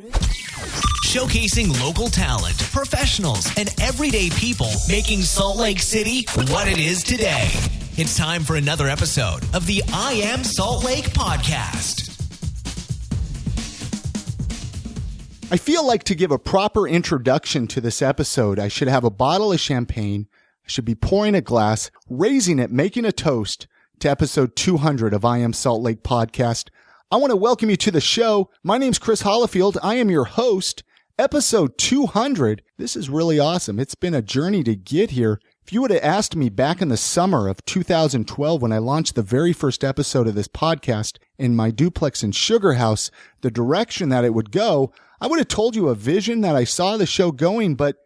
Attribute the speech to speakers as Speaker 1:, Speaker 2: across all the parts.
Speaker 1: Showcasing local talent, professionals, and everyday people making Salt Lake City what it is today. It's time for another episode of the I Am Salt Lake podcast.
Speaker 2: I feel like to give a proper introduction to this episode, I should have a bottle of champagne. I should be pouring a glass, raising it, making a toast to episode 200 of I Am Salt Lake podcast. I want to welcome you to the show. My name's Chris Hollifield. I am your host. Episode 200. This is really awesome. It's been a journey to get here. If you would have asked me back in the summer of 2012 when I launched the very first episode of this podcast in my duplex in Sugar House, the direction that it would go, I would have told you a vision that I saw the show going, but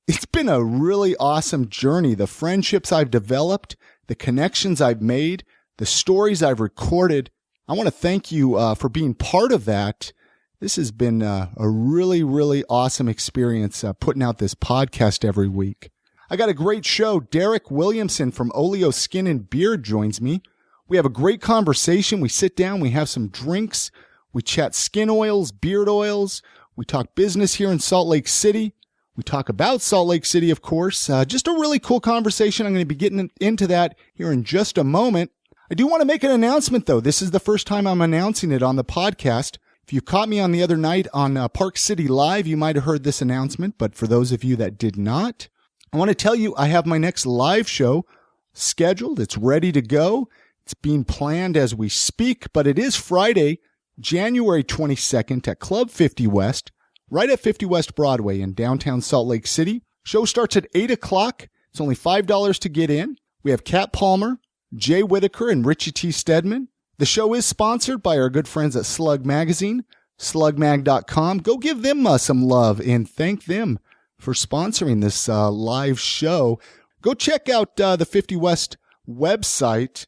Speaker 2: it's been a really awesome journey. The friendships I've developed, the connections I've made, the stories I've recorded. I want to thank you for being part of that. This has been a really, really awesome experience putting out this podcast every week. I got a great show. Derek Williamson from Olio Skin and Beard joins me. We have a great conversation. We sit down, we have some drinks, we chat skin oils, beard oils. We talk business here in Salt Lake City. We talk about Salt Lake City, of course. Just a really cool conversation. I'm going to be getting into that here in just a moment. I do want to make an announcement, though. This is the first time I'm announcing it on the podcast. If you caught me on the other night on Park City Live, you might have heard this announcement. But for those of you that did not, I want to tell you I have my next live show scheduled. It's ready to go. It's being planned as we speak, but it is Friday, January 22nd at Club 50 West, right at 50 West Broadway in downtown Salt Lake City. Show starts at 8 o'clock. It's only $5 to get in. We have Kat Palmer, Jay Whitaker, and Richie T. Stedman. The show is sponsored by our good friends at Slug Magazine, slugmag.com. Go give them some love and thank them for sponsoring this live show. Go check out the 50 West website.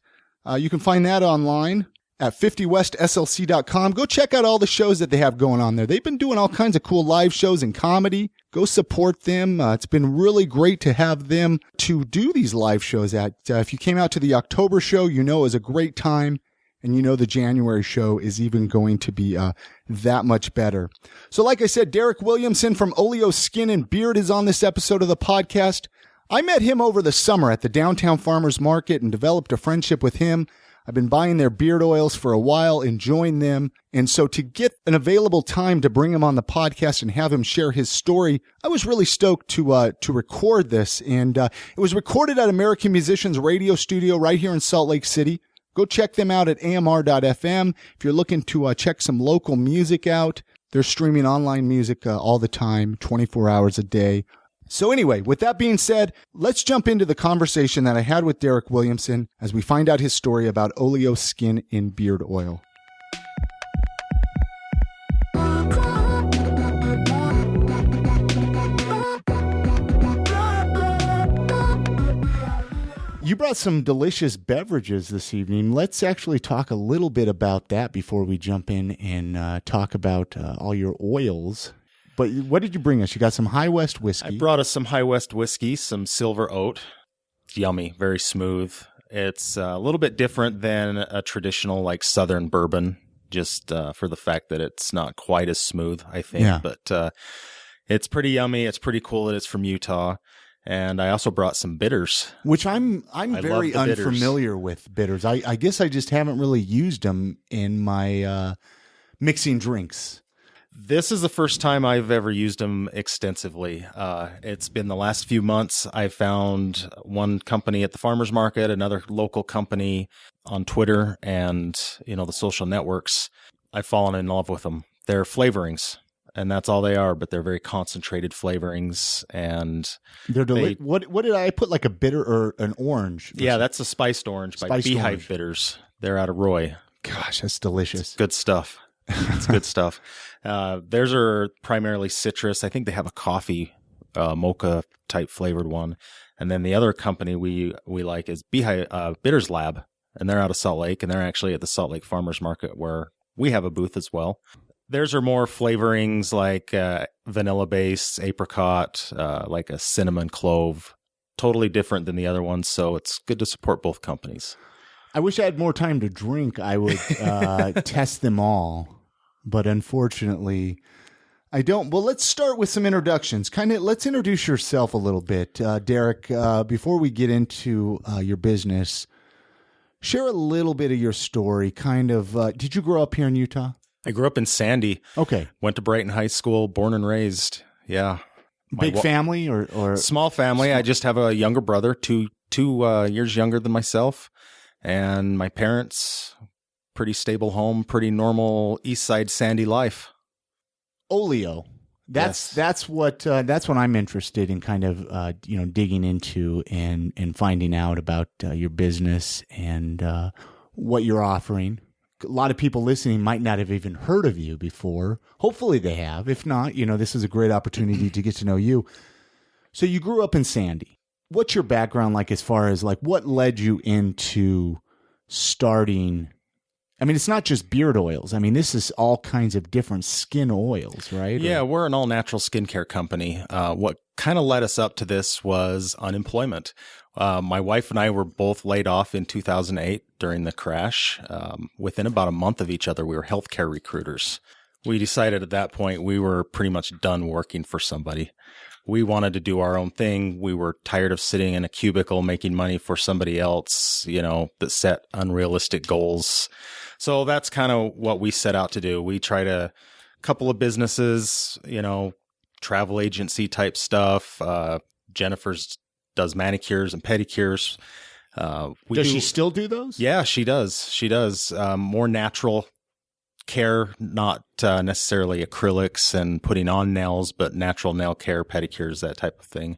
Speaker 2: You can find that online at 50westslc.com. Go check out all the shows that they have going on there. They've been doing all kinds of cool live shows and comedy. Go support them. It's been really great to have them to do these live shows at. If you came out to the October show, you know it was a great time. And you know the January show is even going to be that much better. So like I said, Derek Williamson from Olio Skin and Beard is on this episode of the podcast. I met him over the summer at the Downtown Farmers Market and developed a friendship with him. I've been buying their beard oils for a while, enjoying them. And so to get an available time to bring him on the podcast and have him share his story, I was really stoked to record this. And it was recorded at American Musicians Radio Studio right here in Salt Lake City. Go check them out at amr.fm. If you're looking to check some local music out, they're streaming online music all the time, 24 hours a day. So anyway, with that being said, let's jump into the conversation that I had with Derek Williamson as we find out his story about Olio Skin and Beard Oil. You brought some delicious beverages this evening. Let's actually talk a little bit about that before we jump in and talk about all your oils. But what did you bring us? You got some High West whiskey.
Speaker 3: I brought us some High West whiskey, some Silver Oat. It's yummy, very smooth. It's a little bit different than a traditional like Southern bourbon, just for the fact that it's not quite as smooth, I think. Yeah. But it's pretty yummy. It's pretty cool that it's from Utah. And I also brought some bitters,
Speaker 2: which I'm very unfamiliar with bitters. I guess I just haven't really used them in my mixing drinks.
Speaker 3: This is the first time I've ever used them extensively. It's been the last few months. I found one company at the farmer's market, another local company on Twitter and, the social networks. I've fallen in love with them. They're flavorings. And that's all they are, but they're very concentrated flavorings, and
Speaker 2: they're what did I put, like a bitter or an orange?
Speaker 3: Yeah, that's a spiced orange by Beehive Bitters. They're out of Roy.
Speaker 2: Gosh, that's delicious.
Speaker 3: It's good stuff. It's good stuff. Theirs are primarily citrus. I think they have a coffee mocha type flavored one, and then the other company we like is Beehive Bitters Lab, and they're out of Salt Lake, and they're actually at the Salt Lake Farmers Market where we have a booth as well. Theirs are more flavorings like vanilla-based, apricot, like a cinnamon clove. Totally different than the other ones, so it's good to support both companies.
Speaker 2: I wish I had more time to drink. I would test them all. But unfortunately, I don't. Well, let's start with some introductions. Let's introduce yourself a little bit. Derek, before we get into your business, share a little bit of your story. Did you grow up here in Utah?
Speaker 3: I grew up in Sandy.
Speaker 2: Okay.
Speaker 3: Went to Brighton High School, born and raised. Yeah.
Speaker 2: Big family or
Speaker 3: small family. I just have a younger brother, two years younger than myself. And my parents, pretty stable home, pretty normal East Side Sandy life.
Speaker 2: Olio. That's what I'm interested in digging into and finding out about your business and what you're offering. A lot of people listening might not have even heard of you before. Hopefully they have. If not, this is a great opportunity to get to know you. So you grew up in Sandy. What's your background like as far as what led you into starting? I mean, it's not just beard oils. I mean, this is all kinds of different skin oils, right?
Speaker 3: Yeah, we're an all-natural skincare company. What kind of led us up to this was unemployment. My wife and I were both laid off in 2008 during the crash. Within about a month of each other, we were healthcare recruiters. We decided at that point we were pretty much done working for somebody. We wanted to do our own thing. We were tired of sitting in a cubicle making money for somebody else, that set unrealistic goals. So that's kind of what we set out to do. We tried a couple of businesses, travel agency type stuff. Jennifer's does manicures and pedicures.
Speaker 2: Does she still do those?
Speaker 3: Yeah, she does. She does more natural care, not necessarily acrylics and putting on nails, but natural nail care, pedicures, that type of thing.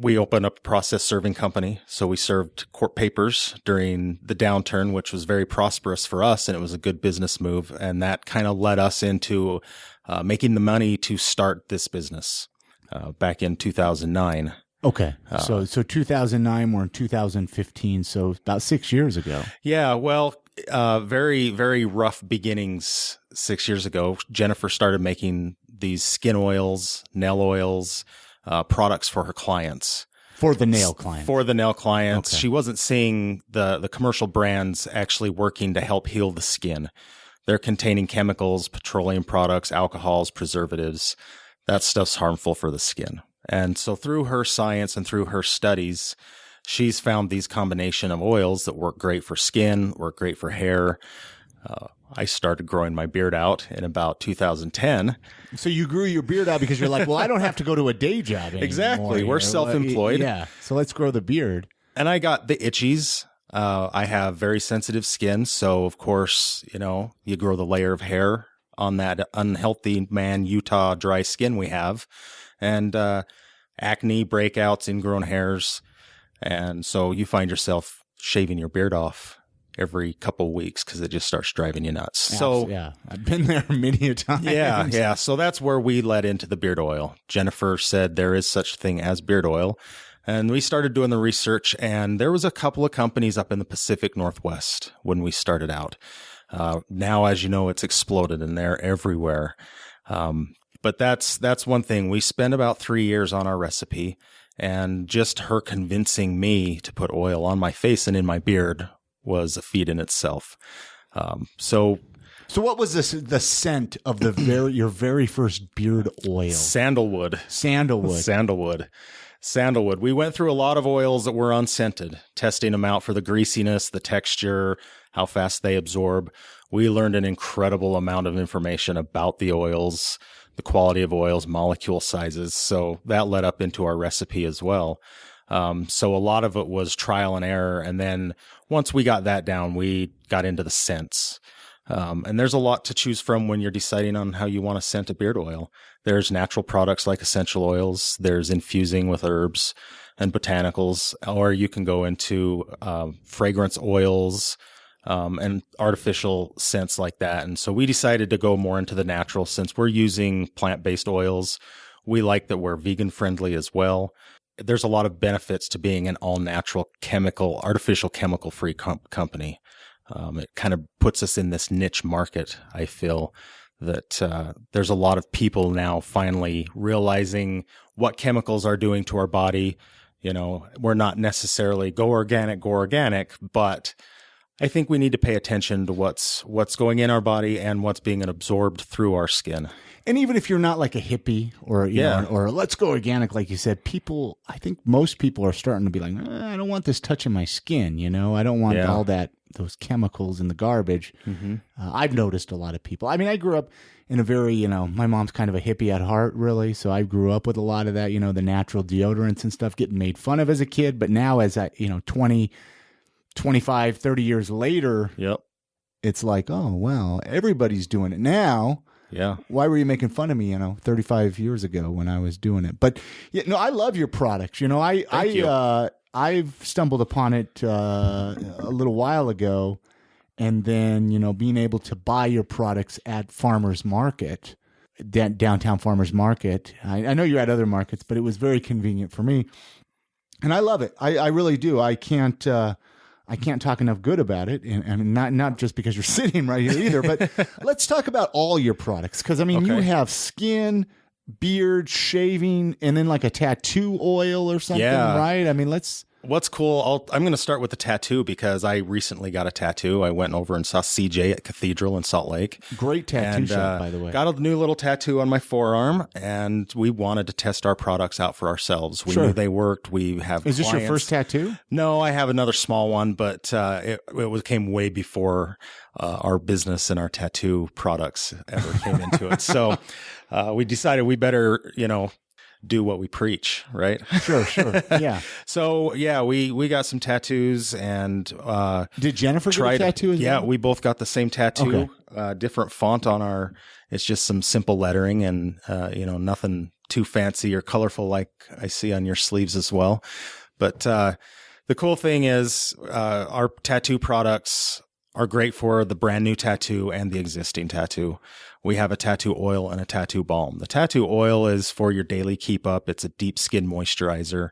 Speaker 3: We opened up a process serving company. So we served court papers during the downturn, which was very prosperous for us. And it was a good business move. And that kind of led us into making the money to start this business back in 2009.
Speaker 2: Okay. So 2009, we're in 2015. So about 6 years ago.
Speaker 3: Yeah. Well, very, very rough beginnings 6 years ago. Jennifer started making these skin oils, nail oils, products for her clients.
Speaker 2: For the nail clients.
Speaker 3: For the nail clients.
Speaker 2: Okay.
Speaker 3: She wasn't seeing the commercial brands actually working to help heal the skin. They're containing chemicals, petroleum products, alcohols, preservatives. That stuff's harmful for the skin. And so through her science and through her studies, she's found these combination of oils that work great for skin, work great for hair. I started growing my beard out in about 2010.
Speaker 2: So you grew your beard out because you're like, well, I don't have to go to a day job anymore.
Speaker 3: Exactly. We're self-employed.
Speaker 2: Yeah. So let's grow the beard.
Speaker 3: And I got the itchies. I have very sensitive skin. So, of course, you grow the layer of hair on that unhealthy Utah dry skin we have. And acne, breakouts, ingrown hairs. And so you find yourself shaving your beard off every couple of weeks because it just starts driving you nuts. So
Speaker 2: yeah, I've been there many a time.
Speaker 3: Yeah. So that's where we led into the beard oil. Jennifer said there is such a thing as beard oil. And we started doing the research, and there was a couple of companies up in the Pacific Northwest when we started out. Now, as you know, it's exploded and they're everywhere. But that's one thing. We spent about 3 years on our recipe, and just her convincing me to put oil on my face and in my beard was a feat in itself. So
Speaker 2: what was the scent of your very first beard oil?
Speaker 3: Sandalwood. We went through a lot of oils that were unscented, testing them out for the greasiness, the texture, how fast they absorb. We learned an incredible amount of information about the oils, the quality of oils, molecule sizes. So that led up into our recipe as well. So a lot of it was trial and error. And then once we got that down, we got into the scents. And there's a lot to choose from when you're deciding on how you want to scent a beard oil. There's natural products like essential oils. There's infusing with herbs and botanicals, or you can go into fragrance oils and artificial scents like that. And so we decided to go more into the natural since we're using plant-based oils. We like that we're vegan friendly as well. There's a lot of benefits to being an all-natural artificial chemical-free company. It kind of puts us in this niche market. I feel that there's a lot of people now finally realizing what chemicals are doing to our body. We're not necessarily go organic, but I think we need to pay attention to what's going in our body and what's being absorbed through our skin.
Speaker 2: And even if you're not like a hippie or, you know, or let's go organic, like you said, I think most people are starting to be like, I don't want this touching my skin. You know, I don't want all those chemicals in the garbage. Mm-hmm. I've noticed a lot of people. I mean, I grew up in a very, you know, my mom's kind of a hippie at heart, really. So I grew up with a lot of that, you know, the natural deodorants and stuff, getting made fun of as a kid. But now as I, you know, 20, 25, 30 years later, it's like, oh, well, everybody's doing it now.
Speaker 3: Yeah.
Speaker 2: Why were you making fun of me, you know, 35 years ago when I was doing it? But, yeah, no, I love your products. You know, I've stumbled upon it a little while ago, and then, you know, being able to buy your products at Farmers Market, downtown Farmers Market. I know you're at other markets, but it was very convenient for me. And I love it. I really do. I can't talk enough good about it, and not just because you're sitting right here either, but let's talk about all your products. Because, I mean, you have skin, beard, shaving, and then like a tattoo oil or something, right? I mean,
Speaker 3: What's cool, I'm going to start with the tattoo because I recently got a tattoo. I went over and saw CJ at Cathedral in Salt Lake.
Speaker 2: Great tattoo shop, by the way.
Speaker 3: Got a new little tattoo on my forearm, and we wanted to test our products out for ourselves. We knew they worked. We have
Speaker 2: Is this your first tattoo?
Speaker 3: No, I have another small one, but it came way before our business and our tattoo products ever came into it. So we decided we better, you know, do what we preach, right?
Speaker 2: Sure. Yeah.
Speaker 3: So we got some tattoos, and
Speaker 2: did Jennifer get a tattoo as well?
Speaker 3: Yeah, we both got the same tattoo. Different font on our. It's just some simple lettering, and you know, nothing too fancy or colorful like I see on your sleeves as well. But the cool thing is, our tattoo products are great for the brand new tattoo and the existing tattoo. We have a tattoo oil and a tattoo balm. The tattoo oil is for your daily keep up. It's a deep skin moisturizer.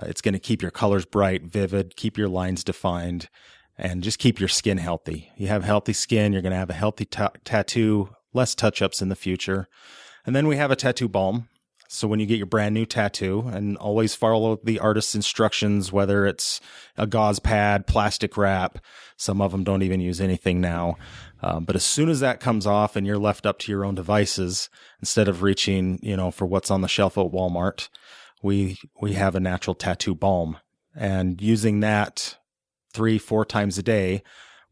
Speaker 3: It's going to keep your colors bright, vivid, keep your lines defined, and just keep your skin healthy. You have healthy skin, you're going to have a healthy tattoo, less touch-ups in the future. And then we have a tattoo balm. So when you get your brand new tattoo, and always follow the artist's instructions, whether it's a gauze pad, plastic wrap, some of them don't even use anything now. But as soon as that comes off and you're left up to your own devices, instead of reaching, you know, for what's on the shelf at Walmart, we have a natural tattoo balm, and using that 3-4 times a day,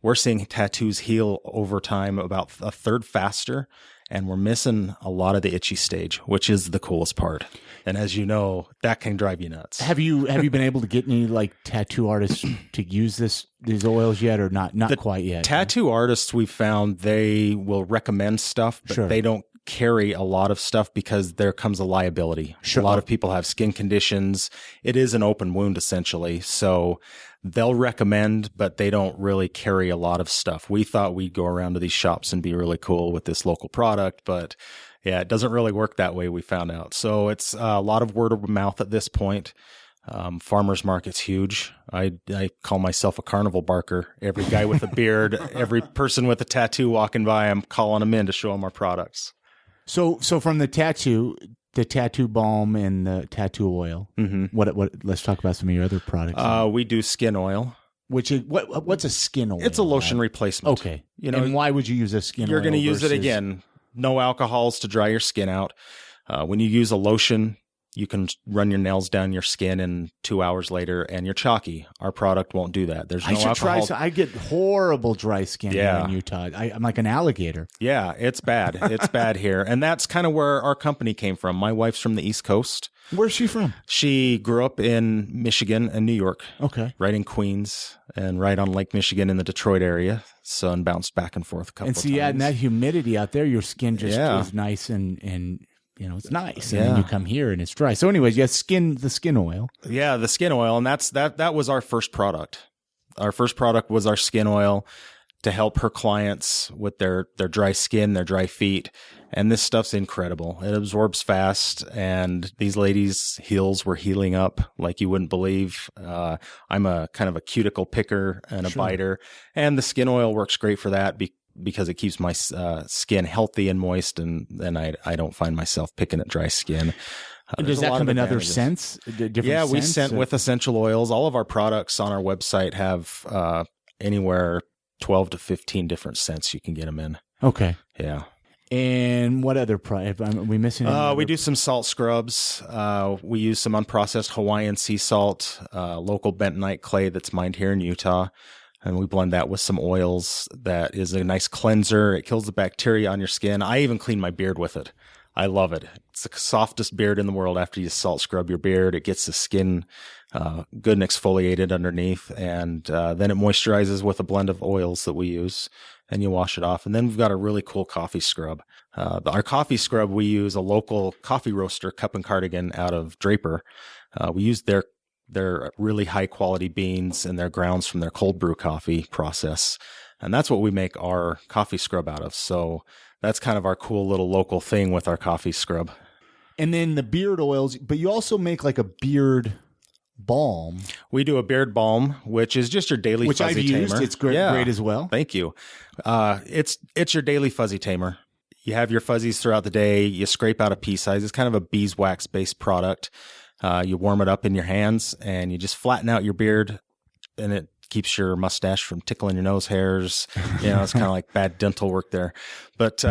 Speaker 3: we're seeing tattoos heal over time about a third faster. And we're missing a lot of the itchy stage, which is the coolest part. And as you know, that can drive you nuts.
Speaker 2: Have you been able to get any like tattoo artists to use these oils yet, or not quite yet?
Speaker 3: Tattoo artists, we've found they will recommend stuff, but they don't carry a lot of stuff because there comes a liability. A lot of people have skin conditions. It is an open wound essentially. So they'll recommend, but they don't really carry a lot of stuff. We thought we'd go around to these shops and be really cool with this local product, but yeah, it doesn't really work that way, we found out. So it's a lot of word of mouth at this point. Farmers market's huge. I call myself a carnival barker. Every guy with a beard, every person with a tattoo walking by, I'm calling them in to show them our products.
Speaker 2: So from the tattoo balm and the tattoo oil, what? Let's talk about some of your other products.
Speaker 3: We do skin oil.
Speaker 2: Which is what's a skin oil?
Speaker 3: It's a lotion replacement.
Speaker 2: Okay. You know, and why would you use a skin oil?
Speaker 3: You're going to use it again. No alcohols to dry your skin out. When you use a lotion, you can run your nails down your skin, and 2 hours later, and you're chalky. Our product won't do that. There's no alcohol.
Speaker 2: I should try. I get horrible dry skin here in Utah. I'm like an alligator.
Speaker 3: Yeah, it's bad. It's bad here. And that's kind of where our company came from. My wife's from the East Coast.
Speaker 2: Where's she from?
Speaker 3: She grew up in Michigan and New York.
Speaker 2: Okay.
Speaker 3: Right in Queens and right on Lake Michigan in the Detroit area. So, and bounced back and forth a couple of times.
Speaker 2: And that humidity out there, your skin just is nice and you know, it's nice. And then you come here and it's dry. So anyways, the skin oil.
Speaker 3: Yeah, the skin oil. And that was our first product. Our first product was our skin oil to help her clients with their dry skin, their dry feet. And this stuff's incredible. It absorbs fast, and these ladies' heels were healing up like you wouldn't believe. I'm a kind of a cuticle picker and a biter, and the skin oil works great for that because it keeps my skin healthy and moist, and then I don't find myself picking at dry skin.
Speaker 2: Does that come in other scents?
Speaker 3: Yeah, we scent with essential oils. All of our products on our website have anywhere 12 to 15 different scents you can get them in.
Speaker 2: Okay.
Speaker 3: Yeah.
Speaker 2: And what other product? Are we missing?
Speaker 3: We do some salt scrubs. We use some unprocessed Hawaiian sea salt, local bentonite clay that's mined here in Utah. And we blend that with some oils. That is a nice cleanser. It kills the bacteria on your skin. I even clean my beard with it. I love it. It's the softest beard in the world after you salt scrub your beard. It gets the skin good and exfoliated underneath. And then it moisturizes with a blend of oils that we use. And you wash it off. And then we've got a really cool coffee scrub. Our coffee scrub, we use a local coffee roaster, Cup and Cardigan, out of Draper. We use their really high quality beans and their grounds from their cold brew coffee process. And that's what we make our coffee scrub out of. So that's kind of our cool little local thing with our coffee scrub.
Speaker 2: And then the beard oils, but you also make like a beard balm.
Speaker 3: We do a beard balm, which is just your daily
Speaker 2: which
Speaker 3: fuzzy
Speaker 2: I've
Speaker 3: tamer.
Speaker 2: used. It's great as well.
Speaker 3: Thank you. It's your daily fuzzy tamer. You have your fuzzies throughout the day. You scrape out a pea size. It's kind of a beeswax based product. You warm it up in your hands and you just flatten out your beard, and it keeps your mustache from tickling your nose hairs. It's kind of like bad dental work there, but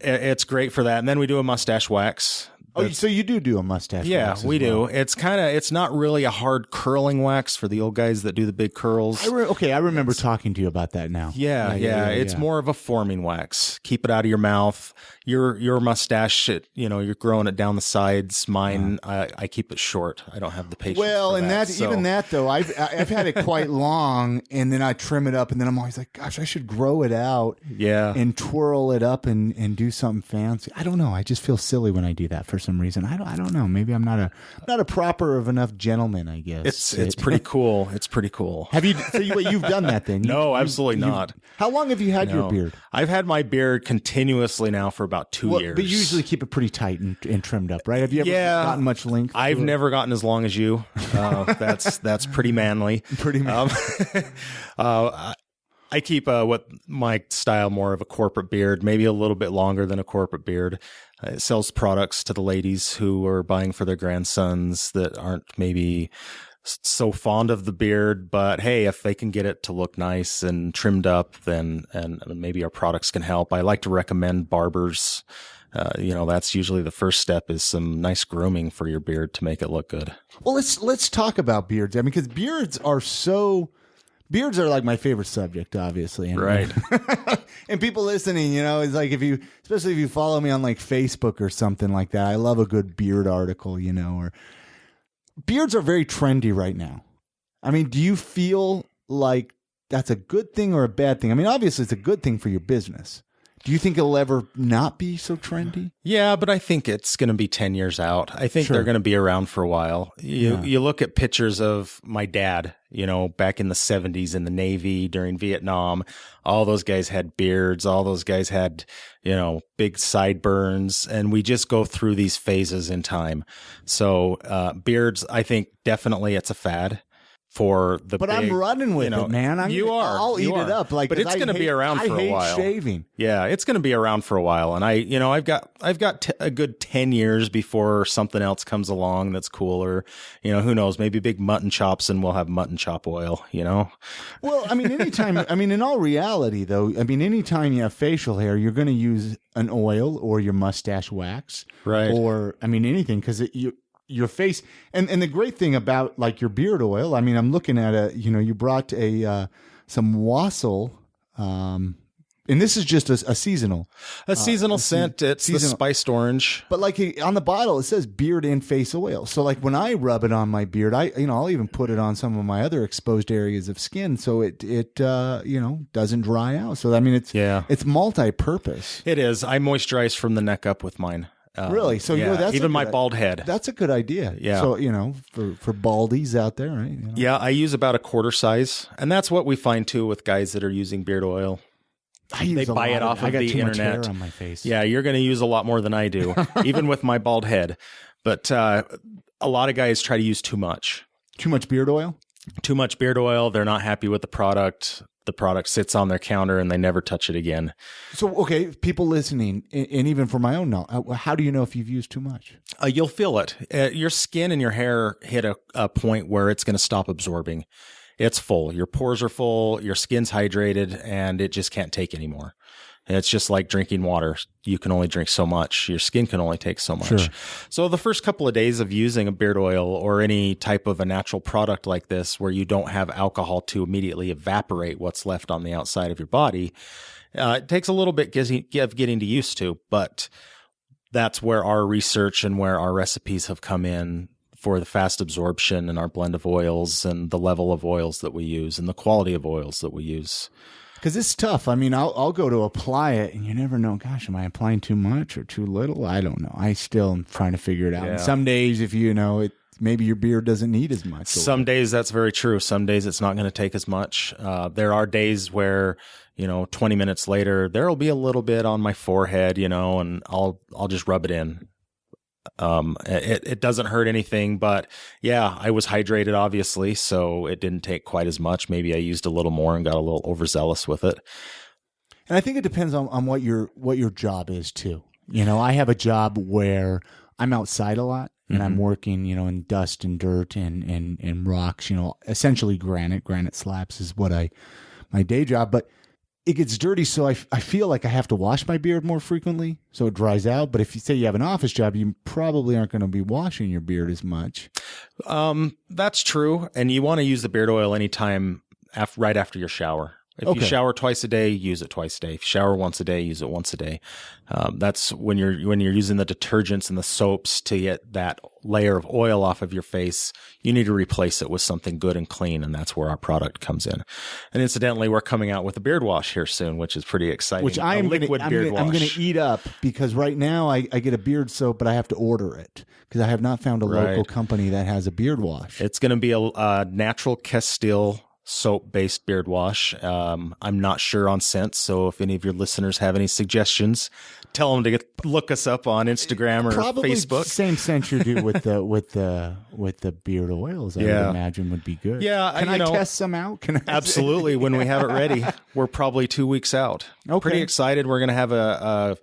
Speaker 3: it's great for that. And then we do a mustache wax.
Speaker 2: Oh, so you do a mustache wax?
Speaker 3: Yeah, we do. It's not really a hard curling wax for the old guys that do the big curls.
Speaker 2: I remember talking to you about that now.
Speaker 3: Yeah. It's more of a forming wax. Keep it out of your mouth. Your mustache, you're growing it down the sides. Mine, I keep it short. I don't have the patience.
Speaker 2: Well,
Speaker 3: for
Speaker 2: and even that though, I've had it quite long, and then I trim it up, and then I'm always like, gosh, I should grow it out.
Speaker 3: Yeah.
Speaker 2: And twirl it up and do something fancy. I don't know. I just feel silly when I do that for some reason. I don't know. Maybe I'm not a proper of enough gentleman, I guess.
Speaker 3: It's pretty cool. It's pretty cool.
Speaker 2: Have you? So you've done that then?
Speaker 3: No, absolutely not.
Speaker 2: How long have you had your beard?
Speaker 3: I've had my beard continuously now for about 2 years.
Speaker 2: But you usually keep it pretty tight and trimmed up, right? Have you ever gotten much length?
Speaker 3: I've never gotten as long as you. That's pretty manly.
Speaker 2: Pretty manly.
Speaker 3: I keep what my style more of a corporate beard, maybe a little bit longer than a corporate beard. It sells products to the ladies who are buying for their grandsons that aren't maybe so fond of the beard, but hey, if they can get it to look nice and trimmed up, then and maybe our products can help. I like to recommend barbers. That's usually the first step, is some nice grooming for your beard to make it look good. Well,
Speaker 2: let's talk about beards. I mean, because beards are like my favorite subject, obviously.
Speaker 3: Right.
Speaker 2: And people listening, it's like especially if you follow me on like Facebook or something like that, I love a good beard article, or beards are very trendy right now. I mean, do you feel like that's a good thing or a bad thing? I mean, obviously it's a good thing for your business. Do you think it'll ever not be so trendy?
Speaker 3: Yeah, but I think it's going to be 10 years out. I think they're going to be around for a while. You look at pictures of my dad, back in the 70s in the Navy during Vietnam. All those guys had beards. All those guys had, big sideburns. And we just go through these phases in time. So beards, I think definitely it's a fad. But
Speaker 2: I'm running with it, man. I'll eat it up.
Speaker 3: But it's going to be around for a while.
Speaker 2: I hate shaving.
Speaker 3: Yeah, it's going to be around for a while, and I've got a good 10 years before something else comes along that's cooler. Who knows? Maybe big mutton chops, and we'll have mutton chop oil.
Speaker 2: Well, I mean, in all reality, though, anytime you have facial hair, you're going to use an oil or your mustache wax,
Speaker 3: right?
Speaker 2: Or anything, because your face, and the great thing about like your beard oil, I'm looking at you brought some wassail, and this is just a seasonal
Speaker 3: scent. It's the spiced orange,
Speaker 2: but like on the bottle it says beard and face oil. So like when I rub it on my beard, I'll even put it on some of my other exposed areas of skin, so it doesn't dry out. So it's multi-purpose.
Speaker 3: It is. I moisturize from the neck up with mine.
Speaker 2: Really? So that's
Speaker 3: even my bald head.
Speaker 2: That's a good idea.
Speaker 3: Yeah.
Speaker 2: So for baldies out there, right?
Speaker 3: Yeah, I use about a quarter size, and that's what we find too with guys that are using beard oil. They buy it off of the internet. I got too much hair on my face. Yeah, you're going to use a lot more than I do, even with my bald head. But a lot of guys try to use too much.
Speaker 2: Too much beard oil?
Speaker 3: Too much beard oil. They're not happy with the product. The product sits on their counter and they never touch it again.
Speaker 2: So, okay, people listening, and even for my own knowledge, how do you know if you've used too much?
Speaker 3: You'll feel it. Your skin and your hair hit a point where it's going to stop absorbing. it's full. Your pores are full, your skin's hydrated, and it just can't take anymore. And it's just like drinking water. You can only drink so much. Your skin can only take so much.
Speaker 2: Sure.
Speaker 3: So the first couple of days of using a beard oil or any type of a natural product like this, where you don't have alcohol to immediately evaporate what's left on the outside of your body, it takes a little bit of getting used to, but that's where our research and where our recipes have come in for the fast absorption and our blend of oils and the level of oils that we use and the quality of oils that we use.
Speaker 2: Because it's tough. I mean, I'll go to apply it, and you never know, gosh, am I applying too much or too little? I don't know. I still am trying to figure it out.
Speaker 3: Yeah.
Speaker 2: And some days, if you know it, maybe your beard doesn't need as much.
Speaker 3: Some days that's very true. Some days it's not going to take as much. There are days where, 20 minutes later, there will be a little bit on my forehead, and I'll just rub it in. It doesn't hurt anything, but yeah, I was hydrated obviously, so it didn't take quite as much. Maybe I used a little more and got a little overzealous with it.
Speaker 2: And I think it depends on what your job is too. I have a job where I'm outside a lot and I'm working, in dust and dirt and rocks, essentially granite slabs is what my day job, but it gets dirty, so I feel like I have to wash my beard more frequently, so it dries out. But if you say you have an office job, you probably aren't going to be washing your beard as much.
Speaker 3: That's true, and you want to use the beard oil anytime right after your shower. If you shower twice a day, use it twice a day. If you shower once a day, use it once a day. That's when you're using the detergents and the soaps to get that layer of oil off of your face. You need to replace it with something good and clean, and that's where our product comes in. And incidentally, we're coming out with a beard wash here soon, which is pretty exciting.
Speaker 2: Which I'm going to eat up, because right now I get a beard soap, but I have to order it because I have not found a local company that has a beard wash.
Speaker 3: It's going to be a natural Castile soap-based beard wash. I'm not sure on scents, so if any of your listeners have any suggestions, tell them to look us up on Instagram or
Speaker 2: Probably
Speaker 3: Facebook.
Speaker 2: Same scent you do with the beard oils. I would imagine would be good.
Speaker 3: Yeah,
Speaker 2: can I test some out?
Speaker 3: Absolutely. When we have it ready, we're probably 2 weeks out.
Speaker 2: Okay.
Speaker 3: Pretty excited. We're going to have a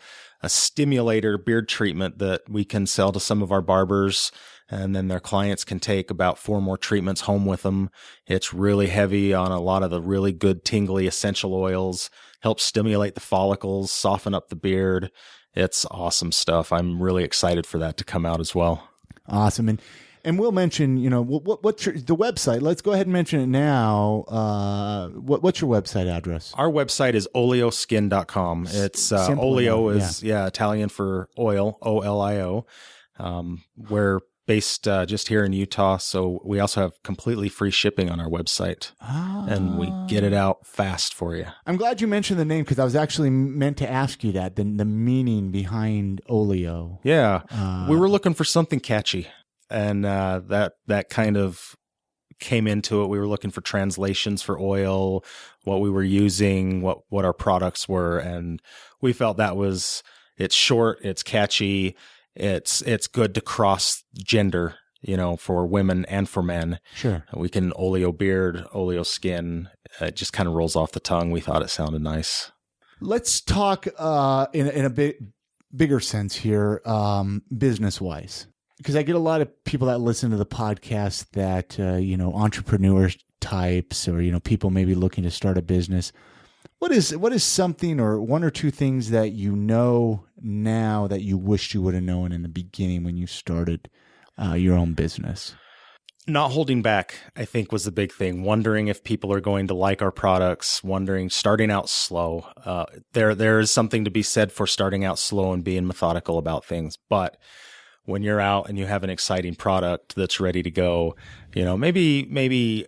Speaker 3: stimulator beard treatment that we can sell to some of our barbers, and then their clients can take about 4 more treatments home with them. It's really heavy on a lot of the really good tingly essential oils, helps stimulate the follicles, soften up the beard. It's awesome stuff. I'm really excited for that to come out as well.
Speaker 2: Awesome. And we'll mention, what's the website? Let's go ahead and mention it now. What's your website address?
Speaker 3: Our website is olioskin.com. It's Olio is Italian for oil, OLIO. We're based just here in Utah, so we also have completely free shipping on our website, and we get it out fast for you.
Speaker 2: I'm glad you mentioned the name, because I was actually meant to ask you that, the meaning behind Olio.
Speaker 3: Yeah, we were looking for something catchy, and that kind of came into it. We were looking for translations for oil, what we were using, what our products were, and we felt it's short, it's catchy. It's good to cross gender, for women and for men. Sure. We can Olio beard, Olio skin. It just kind of rolls off the tongue. We thought it sounded nice. Let's
Speaker 2: talk in a bit bigger sense here, business-wise. Because I get a lot of people that listen to the podcast that, entrepreneur types or, people maybe looking to start a business. What is something or 1 or 2 things that you know now that you wished you would have known in the beginning when you started your own business?
Speaker 3: Not holding back, I think, was the big thing. Wondering if people are going to like our products, starting out slow. There is something to be said for starting out slow and being methodical about things. But when you're out and you have an exciting product that's ready to go, maybe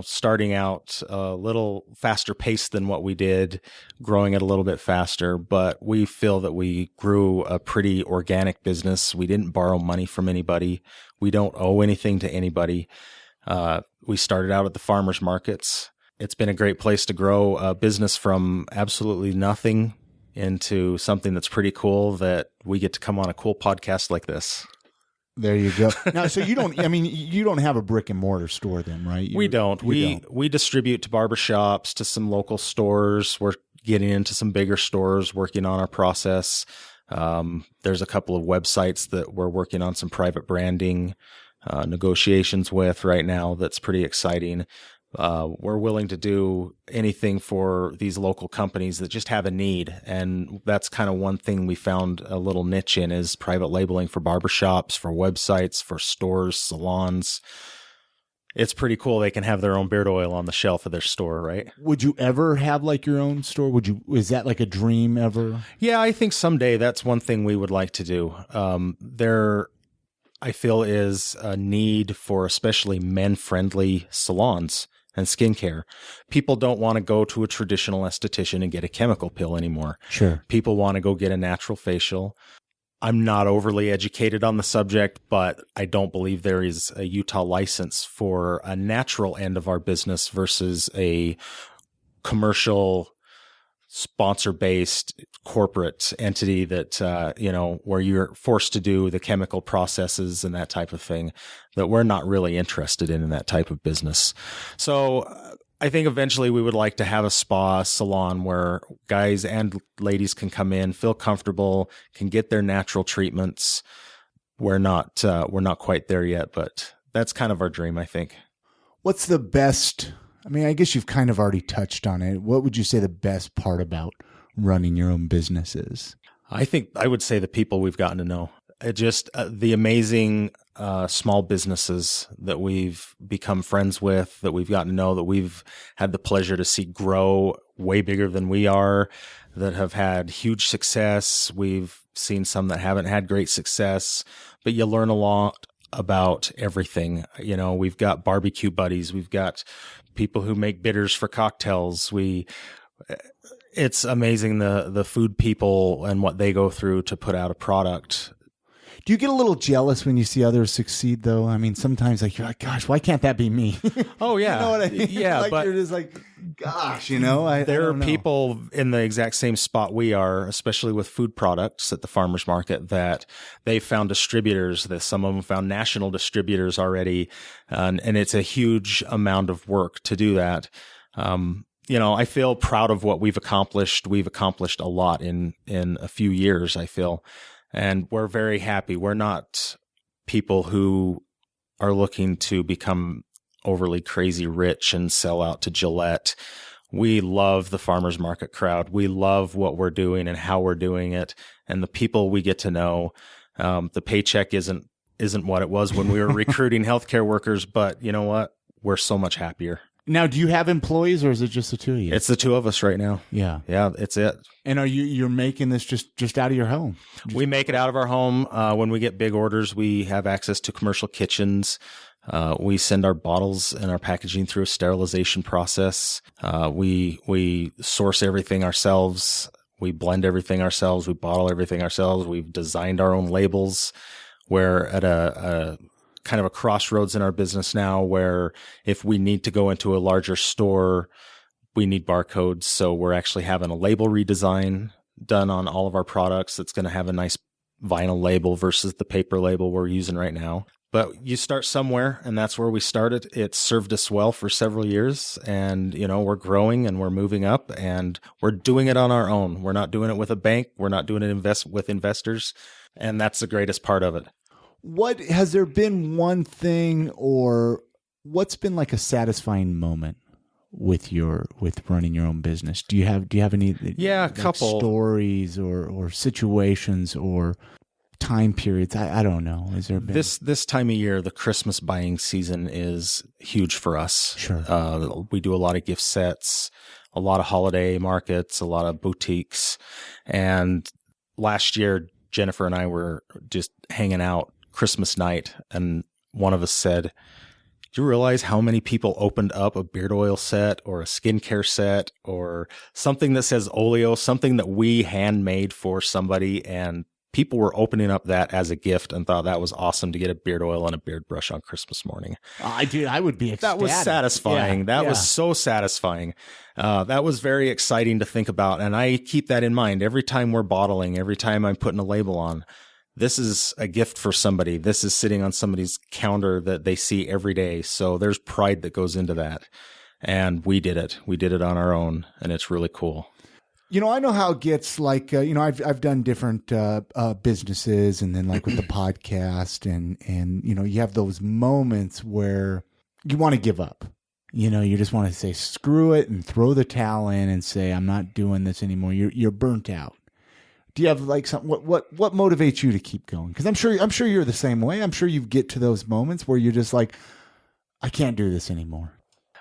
Speaker 3: starting out a little faster pace than what we did, growing it a little bit faster. But we feel that we grew a pretty organic business. We didn't borrow money from anybody. We don't owe anything to anybody. We started out at the farmers markets. It's been a great place to grow a business from absolutely nothing into something that's pretty cool, that we get to come on a cool podcast like this.
Speaker 2: There you go. Now, so you don't have a brick and mortar store then, right?
Speaker 3: We don't. We distribute to barbershops, to some local stores. We're getting into some bigger stores, working on our process. There's a couple of websites that we're working on some private branding negotiations with right now. That's pretty exciting. We're willing to do anything for these local companies that just have a need. And that's kind of one thing we found a little niche in is private labeling for barbershops, for websites, for stores, salons. It's pretty cool. They can have their own beard oil on the shelf of their store, right?
Speaker 2: Would you ever have like your own store? Is that like a dream ever?
Speaker 3: Yeah, I think someday that's one thing we would like to do. There, I feel, is a need for especially men-friendly salons and skincare. People don't want to go to a traditional esthetician and get a chemical pill anymore.
Speaker 2: Sure.
Speaker 3: People want to go get a natural facial. I'm not overly educated on the subject, but I don't believe there is a Utah license for a natural end of our business versus a commercial sponsor-based corporate entity that, where you're forced to do the chemical processes and that type of thing, that we're not really interested in that type of business. So I think eventually we would like to have a spa salon where guys and ladies can come in, feel comfortable, can get their natural treatments. We're not quite there yet, but that's kind of our dream, I think.
Speaker 2: What's the best? I mean, I guess you've kind of already touched on it. What would you say the best part about running your own business is?
Speaker 3: I think I would say the people we've gotten to know. Just the amazing small businesses that we've become friends with, that we've gotten to know, that we've had the pleasure to see grow way bigger than we are, that have had huge success. We've seen some that haven't had great success, but you learn a lot about everything. We've got barbecue buddies. We've got people who make bitters for cocktails. It's amazing the food people and what they go through to put out a product.
Speaker 2: Do you get a little jealous when you see others succeed, though? I mean, sometimes you're like, gosh, why can't that be me?
Speaker 3: Oh, yeah.
Speaker 2: You know what I mean?
Speaker 3: Yeah,
Speaker 2: but you're just like, gosh,
Speaker 3: there are people in the exact same spot we are, especially with food products at the farmers market, that they found distributors, that some of them found national distributors already. And it's a huge amount of work to do that. I feel proud of what we've accomplished. We've accomplished a lot in a few years, I feel. And we're very happy. We're not people who are looking to become overly crazy rich and sell out to Gillette. We love the farmers market crowd. We love what we're doing and how we're doing it, and the people we get to know. The paycheck isn't what it was when we were recruiting healthcare workers, but you know what? We're so much happier.
Speaker 2: Now, do you have employees, or is it just the two of you?
Speaker 3: It's the two of us right now.
Speaker 2: Yeah.
Speaker 3: Yeah, it's it.
Speaker 2: And you're making this just out of your home?
Speaker 3: We make it out of our home. When we get big orders, we have access to commercial kitchens. We send our bottles and our packaging through a sterilization process. We source everything ourselves. We blend everything ourselves. We bottle everything ourselves. We've designed our own labels. We're at a kind of a crossroads in our business now, where if we need to go into a larger store, we need barcodes. So we're actually having a label redesign done on all of our products. That's going to have a nice vinyl label versus the paper label we're using right now. But you start somewhere, and that's where we started. It served us well for several years, and we're growing and we're moving up, and we're doing it on our own. We're not doing it with a bank. We're not doing it with investors, and that's the greatest part of it.
Speaker 2: What has there been one thing, or what's been like a satisfying moment with running your own business? Do you have any
Speaker 3: a couple
Speaker 2: stories or situations or time periods? I don't know. Has there been
Speaker 3: this time of year? The Christmas buying season is huge for us.
Speaker 2: Sure.
Speaker 3: We do a lot of gift sets, a lot of holiday markets, a lot of boutiques, and last year Jennifer and I were just hanging out Christmas night, and one of us said, do you realize how many people opened up a beard oil set or a skincare set or something that says Olio, something that we handmade for somebody, and people were opening up that as a gift and thought that was awesome to get a beard oil and a beard brush on Christmas morning.
Speaker 2: I would be ecstatic.
Speaker 3: That was satisfying. That was so satisfying. That was very exciting to think about. And I keep that in mind every time we're bottling, every time I'm putting a label on. This is a gift for somebody. This is sitting on somebody's counter that they see every day. So there's pride that goes into that. And we did it. We did it on our own, and it's really cool.
Speaker 2: I know how it gets. Like, I've done different businesses, and then like with the podcast, and you have those moments where you want to give up. You just want to say screw it and throw the towel in and say, I'm not doing this anymore. You're burnt out. Do you have like something? What motivates you to keep going? Because I'm sure you're the same way. I'm sure you get to those moments where you're just like, I can't do this anymore.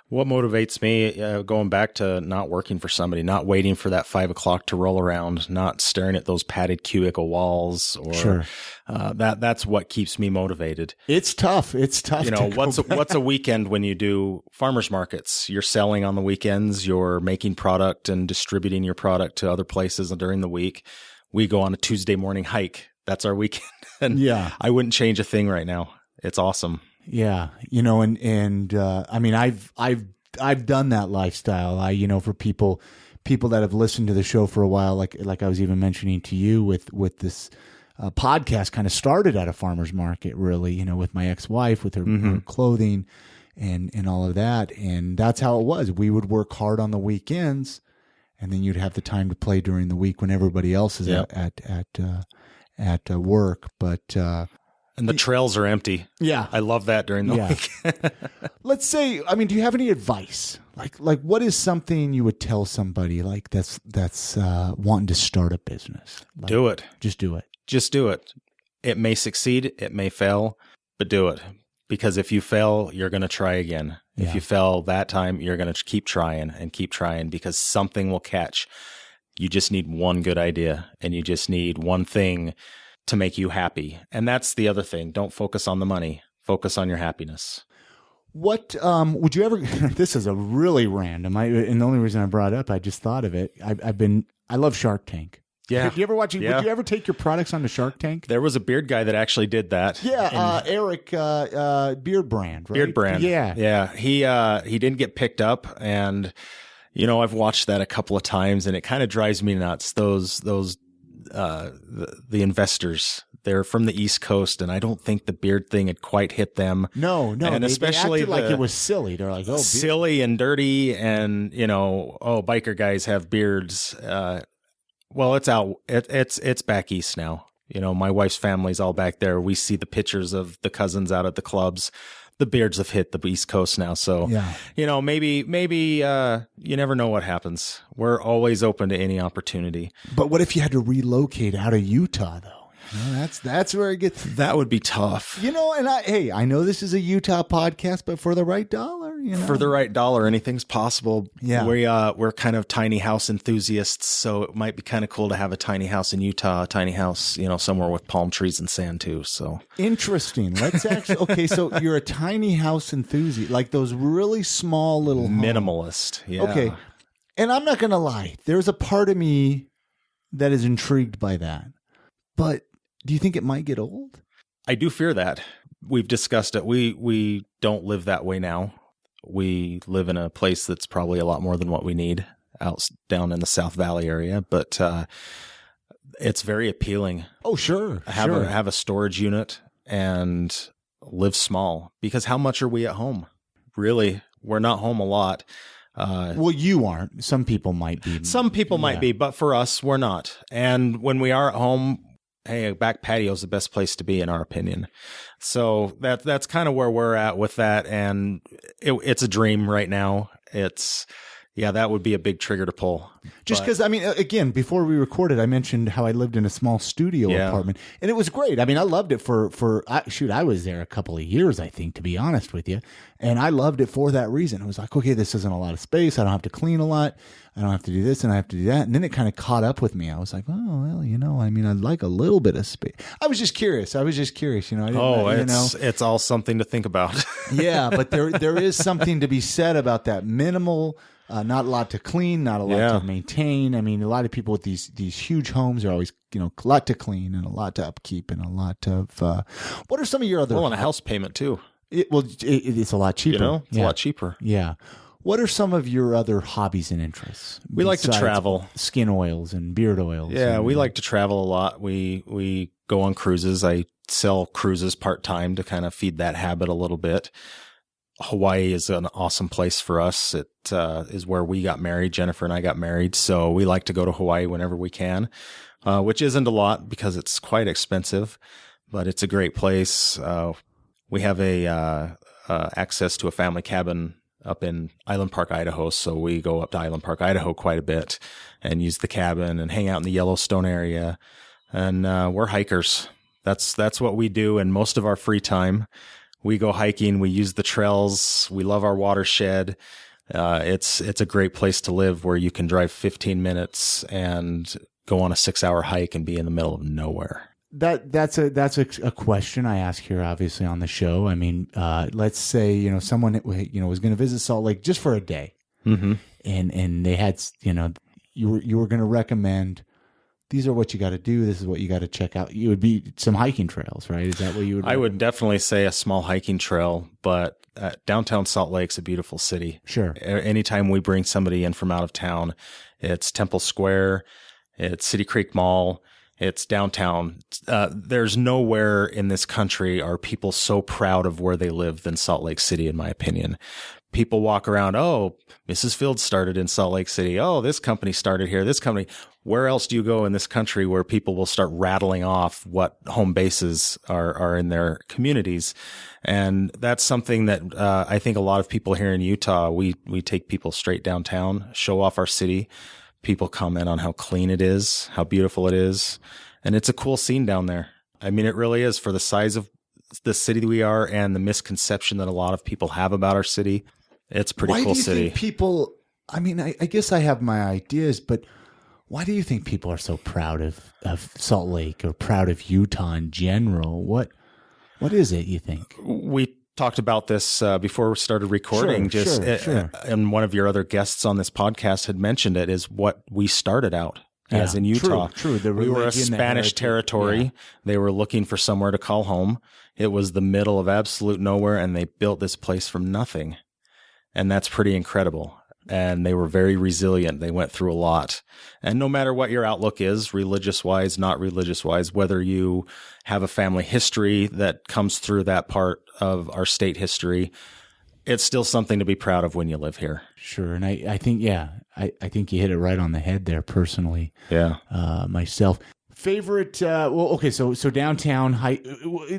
Speaker 3: What motivates me, going back to not working for somebody, not waiting for that 5 o'clock to roll around, not staring at those padded cubicle walls, or
Speaker 2: Sure.
Speaker 3: That's what keeps me motivated.
Speaker 2: It's tough. It's tough.
Speaker 3: What's a weekend when you do farmers markets? You're selling on the weekends. You're making product and distributing your product to other places during the week. We go on a Tuesday morning hike. That's our weekend. And
Speaker 2: yeah,
Speaker 3: I wouldn't change a thing right now. It's awesome.
Speaker 2: Yeah, I mean, I've done that lifestyle. For people that have listened to the show for a while, like I was even mentioning to you with this podcast, kind of started at a farmer's market, really. With my ex-wife, with her clothing and all of that, and that's how it was. We would work hard on the weekends, and then you'd have the time to play during the week when everybody else is at work, but.
Speaker 3: And the trails are empty.
Speaker 2: Yeah.
Speaker 3: I love that during the week.
Speaker 2: Let's say, do you have any advice? Like what is something you would tell somebody that's wanting to start a business?
Speaker 3: Do it.
Speaker 2: Just do it.
Speaker 3: Just do it. It may succeed. It may fail, but do it. Because if you fail, you're going to try again.
Speaker 2: Yeah.
Speaker 3: If you fail that time, you're going to keep trying because something will catch. You just need one good idea, and you just need one thing to make you happy. And that's the other thing. Don't focus on the money. Focus on your happiness.
Speaker 2: What would you ever? This is a really random. And the only reason I brought it up, I just thought of it. I love Shark Tank.
Speaker 3: Yeah.
Speaker 2: Did you ever watch?
Speaker 3: Yeah.
Speaker 2: Would you ever take your products onto Shark Tank?
Speaker 3: There was a beard guy that actually did that.
Speaker 2: Yeah, Eric Beard Brand. Right?
Speaker 3: Beard Brand.
Speaker 2: Yeah,
Speaker 3: yeah. He didn't get picked up, and I've watched that a couple of times, and it kind of drives me nuts. Those the investors, they're from the East Coast, and I don't think the beard thing had quite hit them.
Speaker 2: No,
Speaker 3: and especially
Speaker 2: they acted like it was silly. They're like,
Speaker 3: silly and dirty, and biker guys have beards. Well, it's out. It's back east now. My wife's family's all back there. We see the pictures of the cousins out at the clubs. The beards have hit the East Coast now. So, maybe you never know what happens. We're always open to any opportunity.
Speaker 2: But what if you had to relocate out of Utah, though? That's where it gets.
Speaker 3: That would be tough.
Speaker 2: And I know this is a Utah podcast, but for the right dollar,
Speaker 3: For the right dollar, anything's possible.
Speaker 2: Yeah.
Speaker 3: We're kind of tiny house enthusiasts, so it might be kind of cool to have a tiny house in Utah, a tiny house, somewhere with palm trees and sand too. So
Speaker 2: interesting. Let's actually. Okay, so you're a tiny house enthusiast, like those really small little
Speaker 3: minimalist. Yeah.
Speaker 2: Okay, and I'm not gonna lie. There's a part of me that is intrigued by that, but do you think it might get old?
Speaker 3: I do fear that. We've discussed it. We don't live that way now. We live in a place that's probably a lot more than what we need down in the South Valley area, but it's very appealing.
Speaker 2: Oh, sure.
Speaker 3: Have a storage unit and live small, because how much are we at home? Really, we're not home a lot.
Speaker 2: Well, you aren't. Some people might be.
Speaker 3: Some people might be, but for us, we're not. And when we are at home, hey, a back patio is the best place to be, in our opinion. So that's kind of where we're at with that. And it's a dream right now. That would be a big trigger to pull.
Speaker 2: Just because, again, before we recorded, I mentioned how I lived in a small studio apartment, and it was great. I loved it I was there a couple of years, I think, to be honest with you. And I loved it for that reason. I was like, okay, this isn't a lot of space. I don't have to clean a lot. I don't have to do this and I have to do that. And then it kind of caught up with me. I was like, oh, well, I'd like a little bit of space. I was just curious.
Speaker 3: It's all something to think about.
Speaker 2: Yeah, but there is something to be said about that minimal. Not a lot to clean, not a lot to maintain. A lot of people with these huge homes are always, a lot to clean and a lot to upkeep and a lot of. What are some of your other?
Speaker 3: Well, and a house payment too.
Speaker 2: It's a lot cheaper.
Speaker 3: It's a lot cheaper.
Speaker 2: Yeah. What are some of your other hobbies and interests?
Speaker 3: We like to travel.
Speaker 2: Skin oils and beard oils.
Speaker 3: Yeah, we like to travel a lot. We go on cruises. I sell cruises part-time to kind of feed that habit a little bit. Hawaii is an awesome place for us. It is where we got married. Jennifer and I got married. So we like to go to Hawaii whenever we can, which isn't a lot because it's quite expensive, but it's a great place. We have access to a family cabin up in Island Park, Idaho. So we go up to Island Park, Idaho quite a bit and use the cabin and hang out in the Yellowstone area. And we're hikers. That's what we do. And most of our free time, we go hiking. We use the trails. We love our watershed. It's a great place to live where you can drive 15 minutes and go on a 6-hour hike and be in the middle of nowhere.
Speaker 4: That's a question I ask here, obviously, on the show. I mean, let's say, someone, was going to visit Salt Lake just for a day.
Speaker 3: Mm-hmm.
Speaker 4: And they had, you were going to recommend, these are what you got to do. This is what you got to check out. You would be some hiking trails, right? Is that what you would?
Speaker 3: I would definitely say a small hiking trail, but downtown Salt Lake's a beautiful city.
Speaker 4: Sure.
Speaker 3: Anytime we bring somebody in from out of town, it's Temple Square, it's City Creek Mall, it's downtown. There's nowhere in this country are people so proud of where they live than Salt Lake City, in my opinion. People walk around, oh, Mrs. Fields started in Salt Lake City. Oh, this company started here. This company. Where else do you go in this country where people will start rattling off what home bases are in their communities? And that's something that I think a lot of people here in Utah, we take people straight downtown, show off our city. People comment on how clean it is, how beautiful it is. And it's a cool scene down there. I mean, it really is for the size of the city we are and the misconception that a lot of people have about our city. It's a pretty cool city. Why do you think
Speaker 4: people, I mean, I guess I have my ideas, but why do you think people are so proud of Salt Lake or proud of Utah in general? What is it, you think?
Speaker 3: We talked about this before we started recording.
Speaker 4: Sure.
Speaker 3: And one of your other guests on this podcast had mentioned it, is what we started out as in Utah.
Speaker 4: True.
Speaker 3: We were a Spanish territory. Yeah. They were looking for somewhere to call home. It was the middle of absolute nowhere, and they built this place from nothing. And that's pretty incredible. And they were very resilient. They went through a lot. And no matter what your outlook is, religious-wise, not religious-wise, whether you have a family history that comes through that part of our state history, it's still something to be proud of when you live here.
Speaker 4: Sure. And I think, I think you hit it right on the head there personally.
Speaker 3: Yeah.
Speaker 4: Myself. Favorite, okay, so downtown,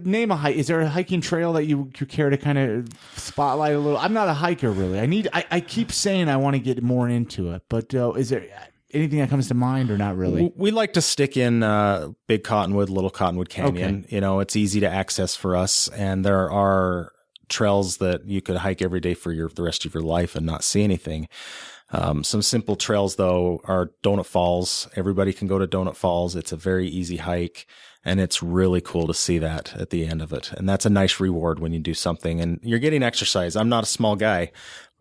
Speaker 4: name a hike. Is there a hiking trail that you care to kind of spotlight a little? I'm not a hiker, really. I keep saying I want to get more into it, but is there anything that comes to mind or not really?
Speaker 3: We like to stick in Big Cottonwood, Little Cottonwood Canyon. Okay. It's easy to access for us, and there are trails that you could hike every day for the rest of your life and not see anything. Some simple trails, though, are Donut Falls. Everybody can go to Donut Falls. It's a very easy hike, and it's really cool to see that at the end of it. And that's a nice reward when you do something, and you're getting exercise. I'm not a small guy.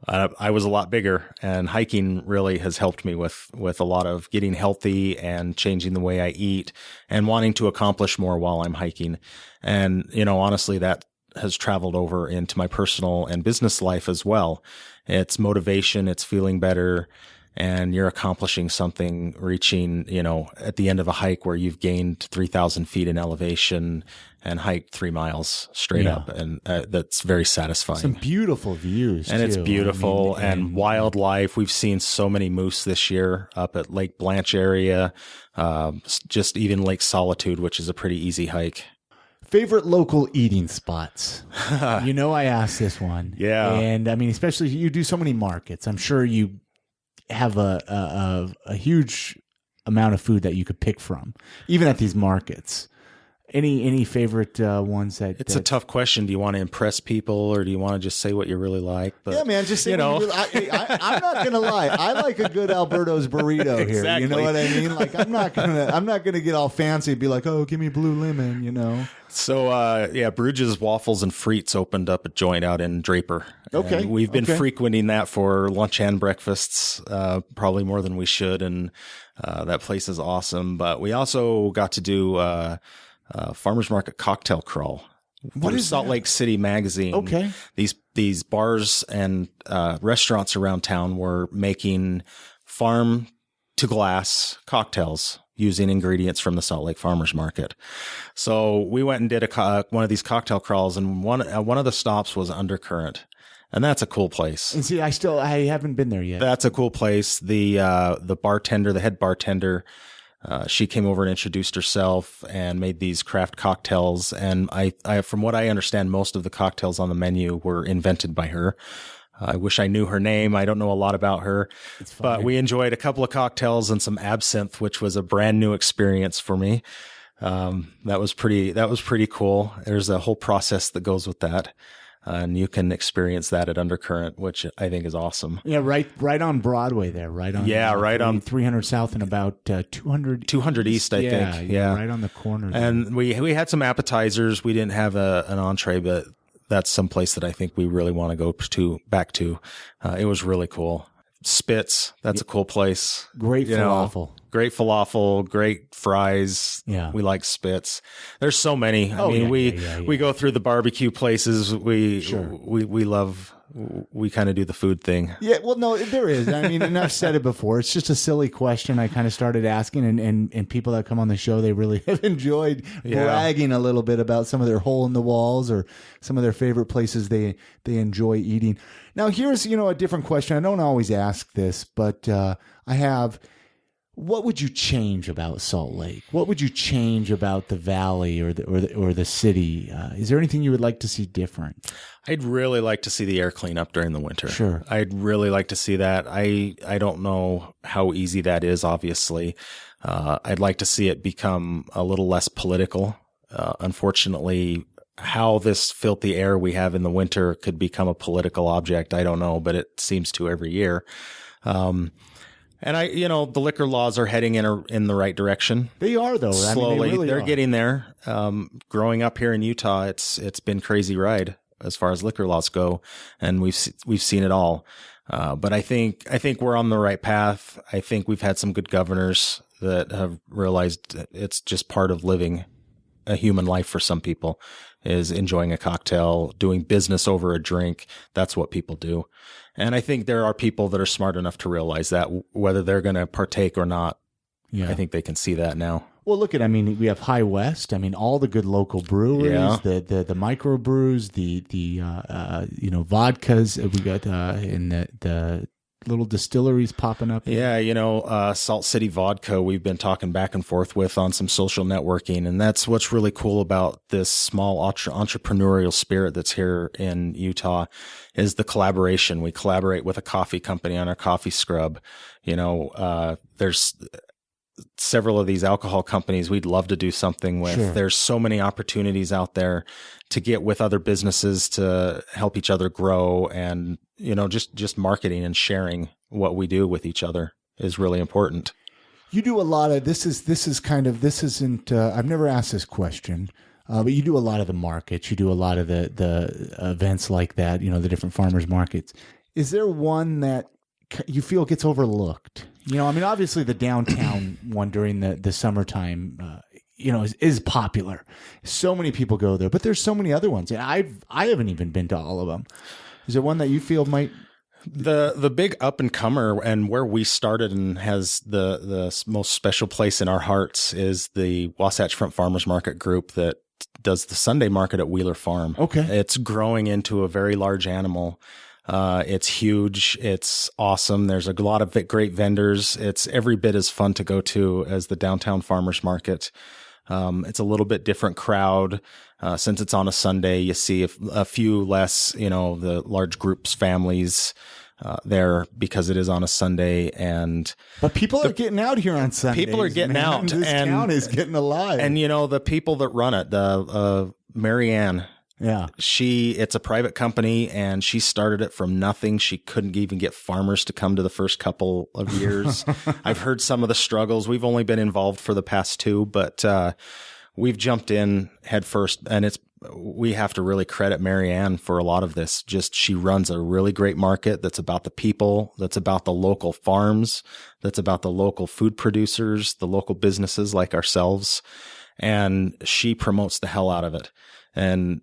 Speaker 3: I was a lot bigger, and hiking really has helped me with a lot of getting healthy and changing the way I eat and wanting to accomplish more while I'm hiking. And, honestly, that has traveled over into my personal and business life as well. It's motivation, it's feeling better, and you're accomplishing something, reaching, at the end of a hike where you've gained 3,000 feet in elevation and hiked 3 miles straight up. And that's very satisfying.
Speaker 4: Some beautiful views,
Speaker 3: and too. It's beautiful and wildlife. We've seen so many moose this year up at Lake Blanche area, just even Lake Solitude, which is a pretty easy hike.
Speaker 4: Favorite local eating spots? I asked this one.
Speaker 3: Yeah.
Speaker 4: And I mean, especially you do so many markets. I'm sure you have a huge amount of food that you could pick from, even at these markets. Any favorite ones that...
Speaker 3: It's a tough question. Do you want to impress people or do you want to just say what you really like?
Speaker 2: But, yeah, man, just say I'm not going to lie. I like a good Alberto's burrito here.
Speaker 3: Exactly.
Speaker 2: You know what I mean? Like, I'm not going to get all fancy and be like, oh, give me blue lemon,
Speaker 3: So, Bruges Waffles and Frites opened up a joint out in Draper.
Speaker 2: Okay.
Speaker 3: And we've been frequenting that for lunch and breakfasts, probably more than we should. And that place is awesome. But we also got to do Farmers Market Cocktail Crawl.
Speaker 2: What is
Speaker 3: Salt Lake City Magazine?
Speaker 2: Okay.
Speaker 3: These bars and restaurants around town were making farm to glass cocktails using ingredients from the Salt Lake Farmers Market. So we went and did one of these cocktail crawls, and one of the stops was Undercurrent. And that's a cool place.
Speaker 4: And see, I haven't been there yet.
Speaker 3: That's a cool place. The bartender, the head bartender, she came over and introduced herself and made these craft cocktails. And I, from what I understand, most of the cocktails on the menu were invented by her. I wish I knew her name. I don't know a lot about her, but we enjoyed a couple of cocktails and some absinthe, which was a brand new experience for me. That was pretty cool. There's a whole process that goes with that. And you can experience that at Undercurrent, which I think is awesome.
Speaker 4: Yeah, right on Broadway there, right on.
Speaker 3: Yeah, right on
Speaker 4: 300 South and about 200
Speaker 3: East, I think. Yeah,
Speaker 4: right on the corner.
Speaker 3: And we had some appetizers. We didn't have an entree, but that's some place that I think we really want to go back to. It was really cool. Spitz, that's a cool place.
Speaker 4: Great falafel.
Speaker 3: Great falafel, great fries.
Speaker 4: Yeah.
Speaker 3: We like Spitz. There's so many. We go through the barbecue places. We love, we kind of do the food thing.
Speaker 4: Yeah, well, no, there is. I mean, and I've said it before. It's just a silly question I kind of started asking, and people that come on the show, they really have enjoyed bragging a little bit about some of their hole in the walls or some of their favorite places they enjoy eating. Now, here's, a different question. I don't always ask this, but I have... What would you change about Salt Lake? What would you change about the valley or the city? Is there anything you would like to see different?
Speaker 3: I'd really like to see the air cleanup during the winter.
Speaker 4: Sure.
Speaker 3: I'd really like to see that. I don't know how easy that is, obviously. I'd like to see it become a little less political. Unfortunately, how this filthy air we have in the winter could become a political object, I don't know, but it seems to every year. And the liquor laws are heading in the right direction.
Speaker 4: They are, though.
Speaker 3: Slowly,
Speaker 4: I mean,
Speaker 3: they're getting there. Growing up here in Utah, it's been a crazy ride as far as liquor laws go, and we've seen it all. But I think we're on the right path. I think we've had some good governors that have realized it's just part of living a human life for some people, is enjoying a cocktail, doing business over a drink. That's what people do. And I think there are people that are smart enough to realize that, whether they're going to partake or not. Yeah. I think they can see that now.
Speaker 4: Well, look we have High West. I mean, all the good local breweries, the micro brews, the vodkas we got, in the little distilleries popping up.
Speaker 3: Yeah, Salt City Vodka, we've been talking back and forth with on some social networking. And that's what's really cool about this small entrepreneurial spirit that's here in Utah, is the collaboration. We collaborate with a coffee company on our coffee scrub. There's several of these alcohol companies we'd love to do something with. Sure. There's so many opportunities out there to get with other businesses to help each other grow, and just marketing and sharing what we do with each other is really important.
Speaker 4: You do a lot of this isn't I've never asked this question, but you do a lot of the markets, you do a lot of the events like that, the different farmers markets. Is there one that you feel gets overlooked? Obviously the downtown one during the summertime, is popular. So many people go there, but there's so many other ones. And I haven't even been to all of them. Is there one that you feel might?
Speaker 3: The big up and comer, and where we started and has the most special place in our hearts, is the Wasatch Front Farmers Market group that does the Sunday market at Wheeler Farm.
Speaker 4: Okay.
Speaker 3: It's growing into a very large animal. It's huge. It's awesome. There's a lot of great vendors. It's every bit as fun to go to as the downtown farmers market. It's a little bit different crowd. Since it's on a Sunday, you see a few less, the large groups, families, there, because it is on a Sunday.
Speaker 4: But people are getting out here on Sundays.
Speaker 3: People are getting out.
Speaker 4: This town is getting alive.
Speaker 3: And the people that run it, Mary Ann.
Speaker 4: Yeah.
Speaker 3: It's a private company, and she started it from nothing. She couldn't even get farmers to come to the first couple of years. I've heard some of the struggles. We've only been involved for the past 2, but we've jumped in head first, and we have to really credit Mary Ann for a lot of this. She runs a really great market that's about the people, that's about the local farms, that's about the local food producers, the local businesses like ourselves, and she promotes the hell out of it. And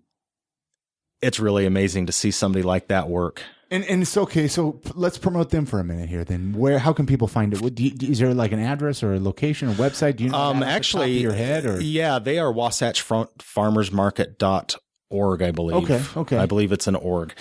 Speaker 3: it's really amazing to see somebody like that work.
Speaker 4: And it's okay. So let's promote them for a minute here. Then how can people find it? Is there like an address or a location or website? Do you know that
Speaker 3: actually,
Speaker 4: off the top of your head? Or?
Speaker 3: Yeah, they are wasatchfrontfarmersmarket.org, I believe.
Speaker 4: Okay.
Speaker 3: I believe it's an org.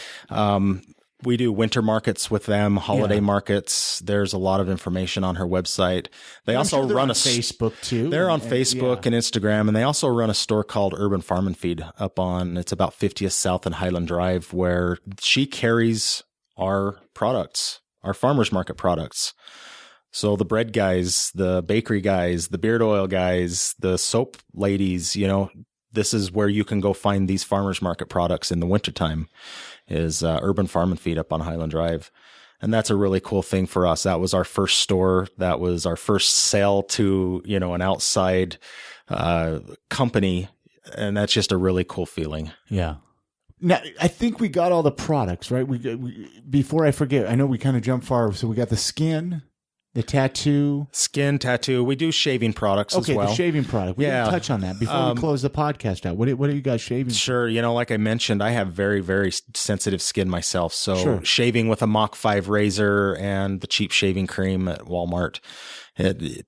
Speaker 3: We do winter markets with them, holiday markets. There's a lot of information on her website. They also run a
Speaker 4: Facebook too.
Speaker 3: They're on Facebook and Instagram, and they also run a store called Urban Farm and Feed it's about 50th South and Highland Drive, where she carries our products, our farmers market products. So the bread guys, the bakery guys, the beard oil guys, the soap ladies, this is where you can go find these farmers market products in the wintertime, is Urban Farm and Feed up on Highland Drive. And that's a really cool thing for us. That was our first store. That was our first sale to, an outside company. And that's just a really cool feeling.
Speaker 4: Yeah. Now, I think we got all the products, right? Before I forget, I know we kind of jumped far. So we got the skin, the tattoo.
Speaker 3: Skin, tattoo. We do shaving products as well.
Speaker 4: Okay, the shaving product. We didn't touch on that before we close the podcast out. What are you guys shaving?
Speaker 3: Sure. Like I mentioned, I have very, very sensitive skin myself. So shaving with a Mach 5 razor and the cheap shaving cream at Walmart,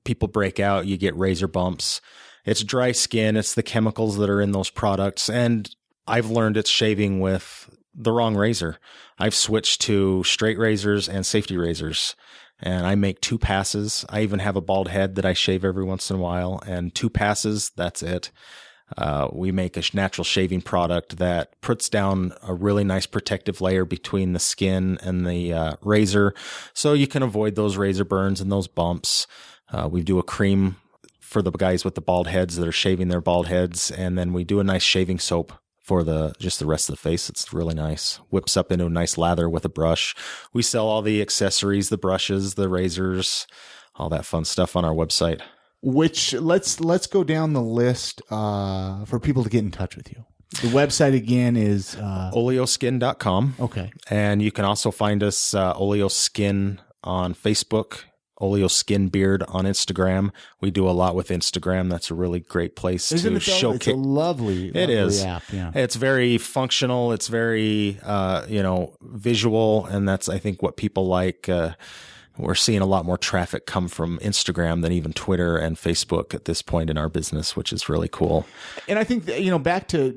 Speaker 3: people break out. You get razor bumps. It's dry skin. It's the chemicals that are in those products. And I've learned it's shaving with the wrong razor. I've switched to straight razors and safety razors, and I make 2 passes. I even have a bald head that I shave every once in a while, and 2 passes, that's it. We make a natural shaving product that puts down a really nice protective layer between the skin and the razor, so you can avoid those razor burns and those bumps. We do a cream for the guys with the bald heads that are shaving their bald heads, and then we do a nice shaving soap for just the rest of the face. It's really nice. Whips up into a nice lather with a brush. We sell all the accessories, the brushes, the razors, all that fun stuff on our website.
Speaker 4: Which let's go down the list for people to get in touch with you. The website again is
Speaker 3: olioskin.com.
Speaker 4: Okay.
Speaker 3: And you can also find us Olio Skin on Facebook, Olio Skin Beard on Instagram. We do a lot with Instagram. That's a really great place to showcase.
Speaker 4: It's a lovely app. Yeah.
Speaker 3: It's very functional. It's very, visual. And that's, I think, what people like. We're seeing a lot more traffic come from Instagram than even Twitter and Facebook at this point in our business, which is really cool.
Speaker 4: And I think that,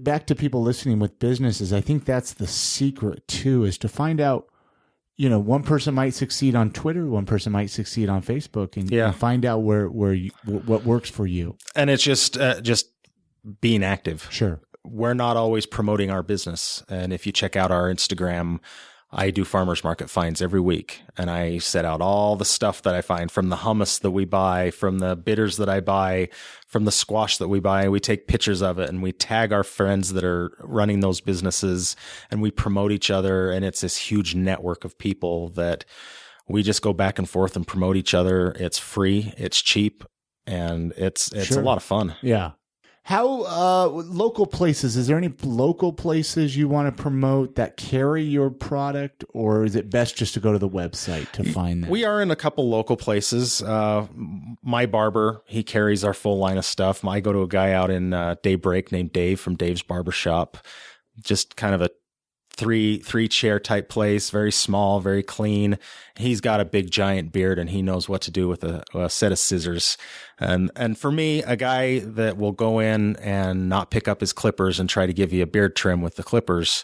Speaker 4: back to people listening with businesses, I think that's the secret too, is to find out, one person might succeed on Twitter, one person might succeed on Facebook, and find out what works for you.
Speaker 3: And it's just being active.
Speaker 4: Sure.
Speaker 3: We're not always promoting our business. And if you check out our Instagram, I do farmers market finds every week, and I set out all the stuff that I find, from the hummus that we buy, from the bitters that I buy, from the squash that we buy. We take pictures of it and we tag our friends that are running those businesses, and we promote each other. And it's this huge network of people that we just go back and forth and promote each other. It's free, it's cheap, and it's a lot of fun.
Speaker 4: Yeah. How local places? Is there any local places you want to promote that carry your product, or is it best just to go to the website to find them?
Speaker 3: We are in a couple local places. My barber, he carries our full line of stuff. I go to a guy out in Daybreak named Dave from Dave's Barbershop. Just kind of a three chair type place, very small, very clean. He's got a big giant beard, and he knows what to do with a set of scissors. And for me, a guy that will go in and not pick up his clippers and try to give you a beard trim with the clippers,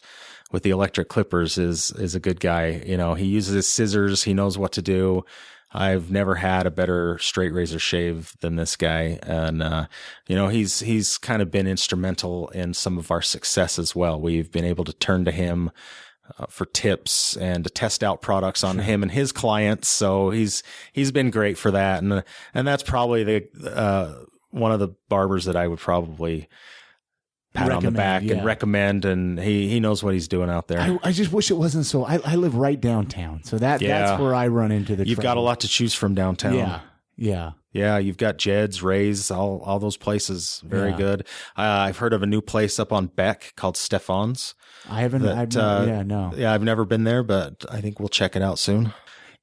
Speaker 3: with the electric clippers, is a good guy. He uses his scissors. He knows what to do. I've never had a better straight razor shave than this guy. And, he's kind of been instrumental in some of our success as well. We've been able to turn to him for tips and to test out products on him and his clients. So he's been great for that. And that's probably the one of the barbers that I would probably pat on the back and recommend, and he knows what he's doing out there.
Speaker 4: I just wish it wasn't so. I live right downtown, so that's where I run into the.
Speaker 3: You've got a lot to choose from downtown.
Speaker 4: Yeah.
Speaker 3: You've got Jed's, Ray's, all those places. Very good. I've heard of a new place up on Beck called Stefan's.
Speaker 4: I haven't.
Speaker 3: I've never been there, but I think we'll check it out soon.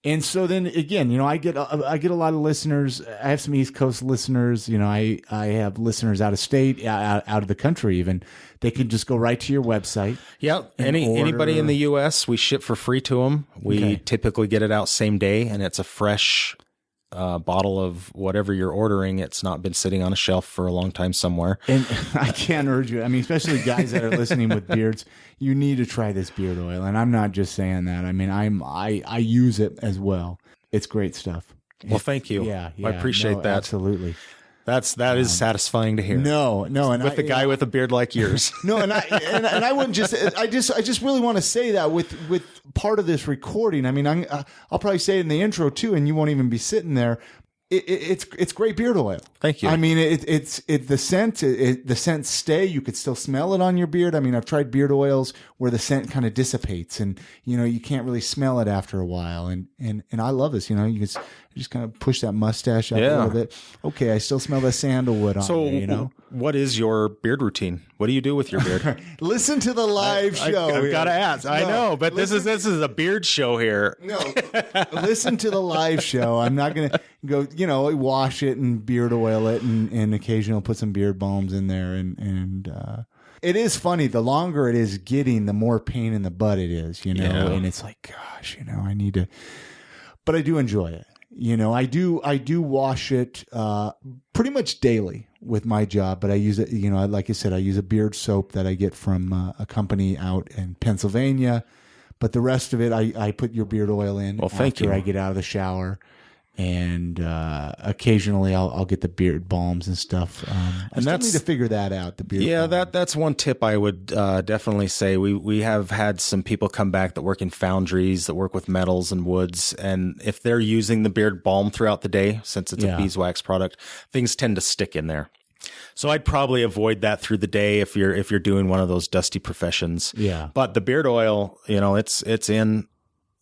Speaker 4: And so then again, I get a lot of listeners. I have some East Coast listeners. I have listeners out of state, out of the country even. They can just go right to your website.
Speaker 3: Yeah. Anybody in the U.S., we ship for free to them. We typically get it out same day, and it's a fresh bottle of whatever you're ordering. It's not been sitting on a shelf for a long time somewhere.
Speaker 4: And I can't urge you. I mean, especially guys that are listening with beards, you need to try this beard oil. And I'm not just saying that. I mean, I use it as well. It's great stuff.
Speaker 3: Well, thank you.
Speaker 4: Yeah.
Speaker 3: I appreciate that.
Speaker 4: Absolutely.
Speaker 3: That is satisfying to hear.
Speaker 2: No, and
Speaker 3: with the guy with a beard like yours.
Speaker 2: No, and I wouldn't just. I just really want to say that with part of this recording. I mean, I'll probably say it in the intro too, and you won't even be sitting there. It's great beard oil.
Speaker 3: Thank you.
Speaker 2: I mean, the scent stay. You could still smell it on your beard. I mean, I've tried beard oils where the scent kind of dissipates, and you can't really smell it after a while. And I love this. You just kind of push that mustache up a little bit. Okay, I still smell the sandalwood on me.
Speaker 3: What is your beard routine? What do you do with your beard?
Speaker 2: Listen to the live show.
Speaker 3: I've got to ask. I know, but this is a beard show here.
Speaker 2: No, listen to the live show. I'm not going to go, wash it and beard oil it and occasionally I'll put some beard balms in there. And it is funny. The longer it is getting, the more pain in the butt it is, and it's like, gosh, I need to, but I do enjoy it. I do wash it pretty much daily with my job, but I use it, like I said, I use a beard soap that I get from a company out in Pennsylvania. But the rest of it, I put your beard oil in after I get out of the shower. And occasionally I'll get the beard balms and stuff. I still need to figure that out. The beard.
Speaker 3: Yeah, that's one tip I would definitely say. We have had some people come back that work in foundries that work with metals and woods, and if they're using the beard balm throughout the day, since it's a beeswax product, things tend to stick in there. So I'd probably avoid that through the day if you're doing one of those dusty professions.
Speaker 2: Yeah.
Speaker 3: But the beard oil, it's in.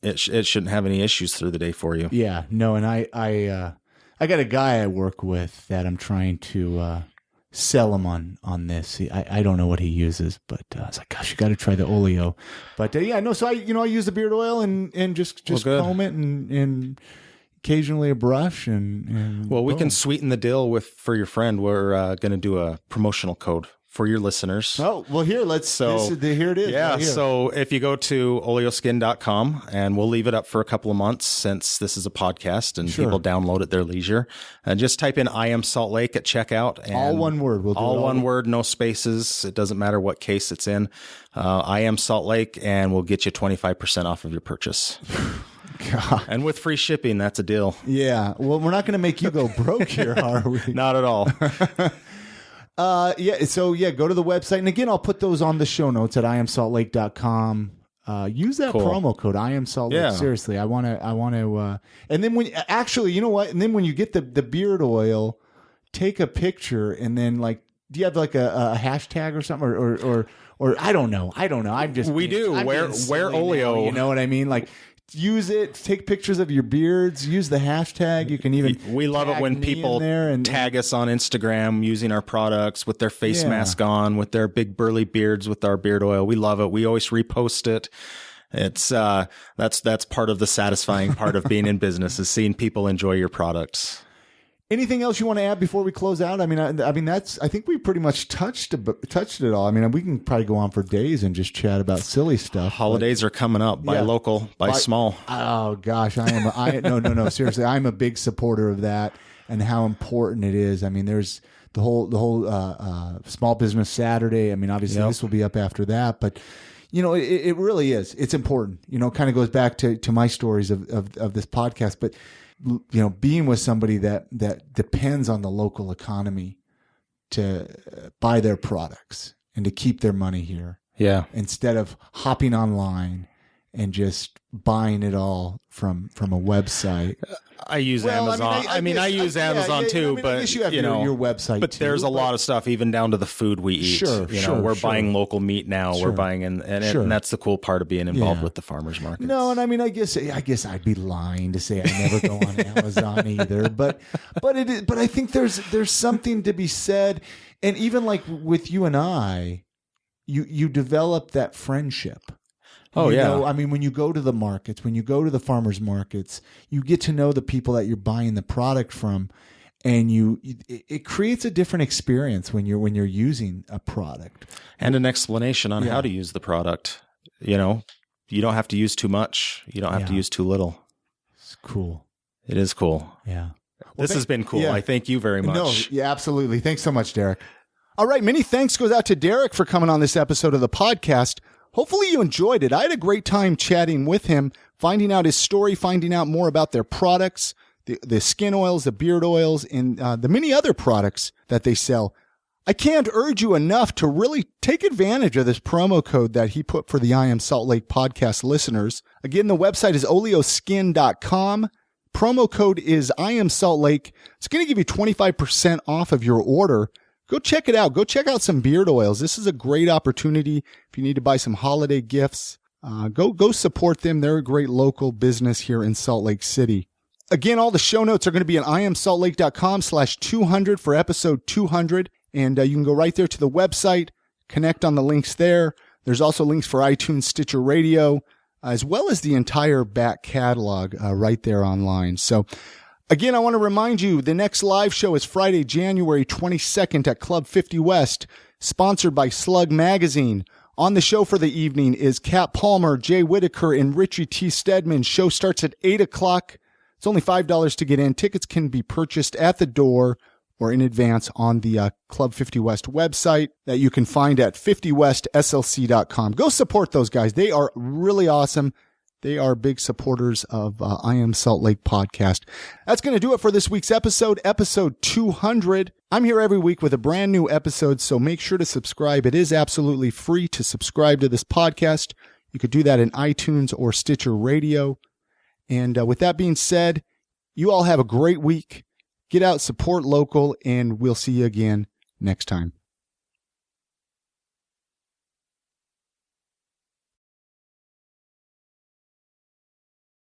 Speaker 3: It shouldn't have any issues through the day for you.
Speaker 2: Yeah, no, and I got a guy I work with that I'm trying to sell him on this. I don't know what he uses, but I was like, gosh, you got to try the Olio. But so I use the beard oil and just comb it and occasionally a brush and
Speaker 3: well, we can sweeten the deal for your friend. We're going to do a promotional code for your listeners.
Speaker 2: Oh, well, here it is.
Speaker 3: Yeah,
Speaker 2: right here.
Speaker 3: So if you go to olioskin.com, and we'll leave it up for a couple of months since this is a podcast and people download at their leisure, and just type in I am Salt Lake at checkout. And
Speaker 2: all one word. We'll do
Speaker 3: all one word, no spaces. It doesn't matter what case it's in. I am Salt Lake, and we'll get you 25% off of your purchase. God. And with free shipping, that's a deal.
Speaker 2: Yeah. Well, we're not going to make you go broke here, are we?
Speaker 3: Not at all.
Speaker 2: So go to the website. And again, I'll put those on the show notes at iamsaltlake.com. Use that promo code, I am Salt Lake. Seriously, I want to, and then you know what? And then when you get the beard oil, take a picture and then do you have a hashtag or something or I don't know.
Speaker 3: We do. Wear Olio.
Speaker 2: Now, you know what I mean? Use it. Take pictures of your beards. Use the hashtag. You can even.
Speaker 3: We love it when people tag us on Instagram using our products with their face mask on, with their big burly beards, with our beard oil. We love it. We always repost it. It's that's part of the satisfying part of being in business is seeing people enjoy your products.
Speaker 2: Anything else you want to add before we close out? I think we pretty much touched it all. I mean, we can probably go on for days and just chat about silly stuff.
Speaker 3: Holidays are coming up. Buy local, buy small.
Speaker 2: Oh gosh, no, seriously, I'm a big supporter of that and how important it is. I mean, there's the whole Small Business Saturday. I mean, obviously this will be up after that, but it really is. It's important. Kind of goes back to my stories of this podcast, but. Being with somebody that depends on the local economy to buy their products and to keep their money here.
Speaker 3: Yeah.
Speaker 2: Instead of hopping online and just buying it all from a website.
Speaker 3: I use Amazon. I use Amazon too, but
Speaker 2: I guess you have your website.
Speaker 3: But there's a lot of stuff, even down to the food we eat. We're buying local meat now. We're buying, and that's the cool part of being involved with the farmers market.
Speaker 2: No, and I guess I'd be lying to say I never go on Amazon either. But I think there's something to be said, and even with you and I, you develop that friendship.
Speaker 3: Oh,
Speaker 2: when you go to the markets, when you go to the farmers markets, you get to know the people that you're buying the product from, and it creates a different experience when you're using a product
Speaker 3: and an explanation on how to use the product. You don't have to use too much. You don't have to use too little.
Speaker 2: It's cool.
Speaker 3: It is cool.
Speaker 2: Yeah.
Speaker 3: This has been cool. I thank you very much.
Speaker 2: No, yeah, absolutely. Thanks so much, Derek. All right. Many thanks goes out to Derek for coming on this episode of the podcast. Hopefully you enjoyed it. I had a great time chatting with him, finding out his story, finding out more about their products, the skin oils, the beard oils, and the many other products that they sell. I can't urge you enough to really take advantage of this promo code that he put for the I Am Salt Lake podcast listeners. Again, the website is olioskin.com. Promo code is I Am Salt Lake. It's going to give you 25% off of your order. Go check it out. Go check out some beard oils. This is a great opportunity if you need to buy some holiday gifts. Go support them. They're a great local business here in Salt Lake City. Again, all the show notes are going to be at iamsaltlake.com/200 for episode 200. And you can go right there to the website, connect on the links there. There's also links for iTunes, Stitcher Radio, as well as the entire back catalog right there online. So again, I want to remind you, the next live show is Friday, January 22nd at Club 50 West, sponsored by Slug Magazine. On the show for the evening is Kat Palmer, Jay Whitaker, and Richie T. Stedman. Show starts at 8 o'clock. It's only $5 to get in. Tickets can be purchased at the door or in advance on the Club 50 West website that you can find at 50westslc.com. Go support those guys. They are really awesome. They are big supporters of I Am Salt Lake podcast. That's going to do it for this week's episode 200. I'm here every week with a brand new episode, so make sure to subscribe. It is absolutely free to subscribe to this podcast. You could do that in iTunes or Stitcher Radio. And with that being said, you all have a great week. Get out, support local, and we'll see you again next time.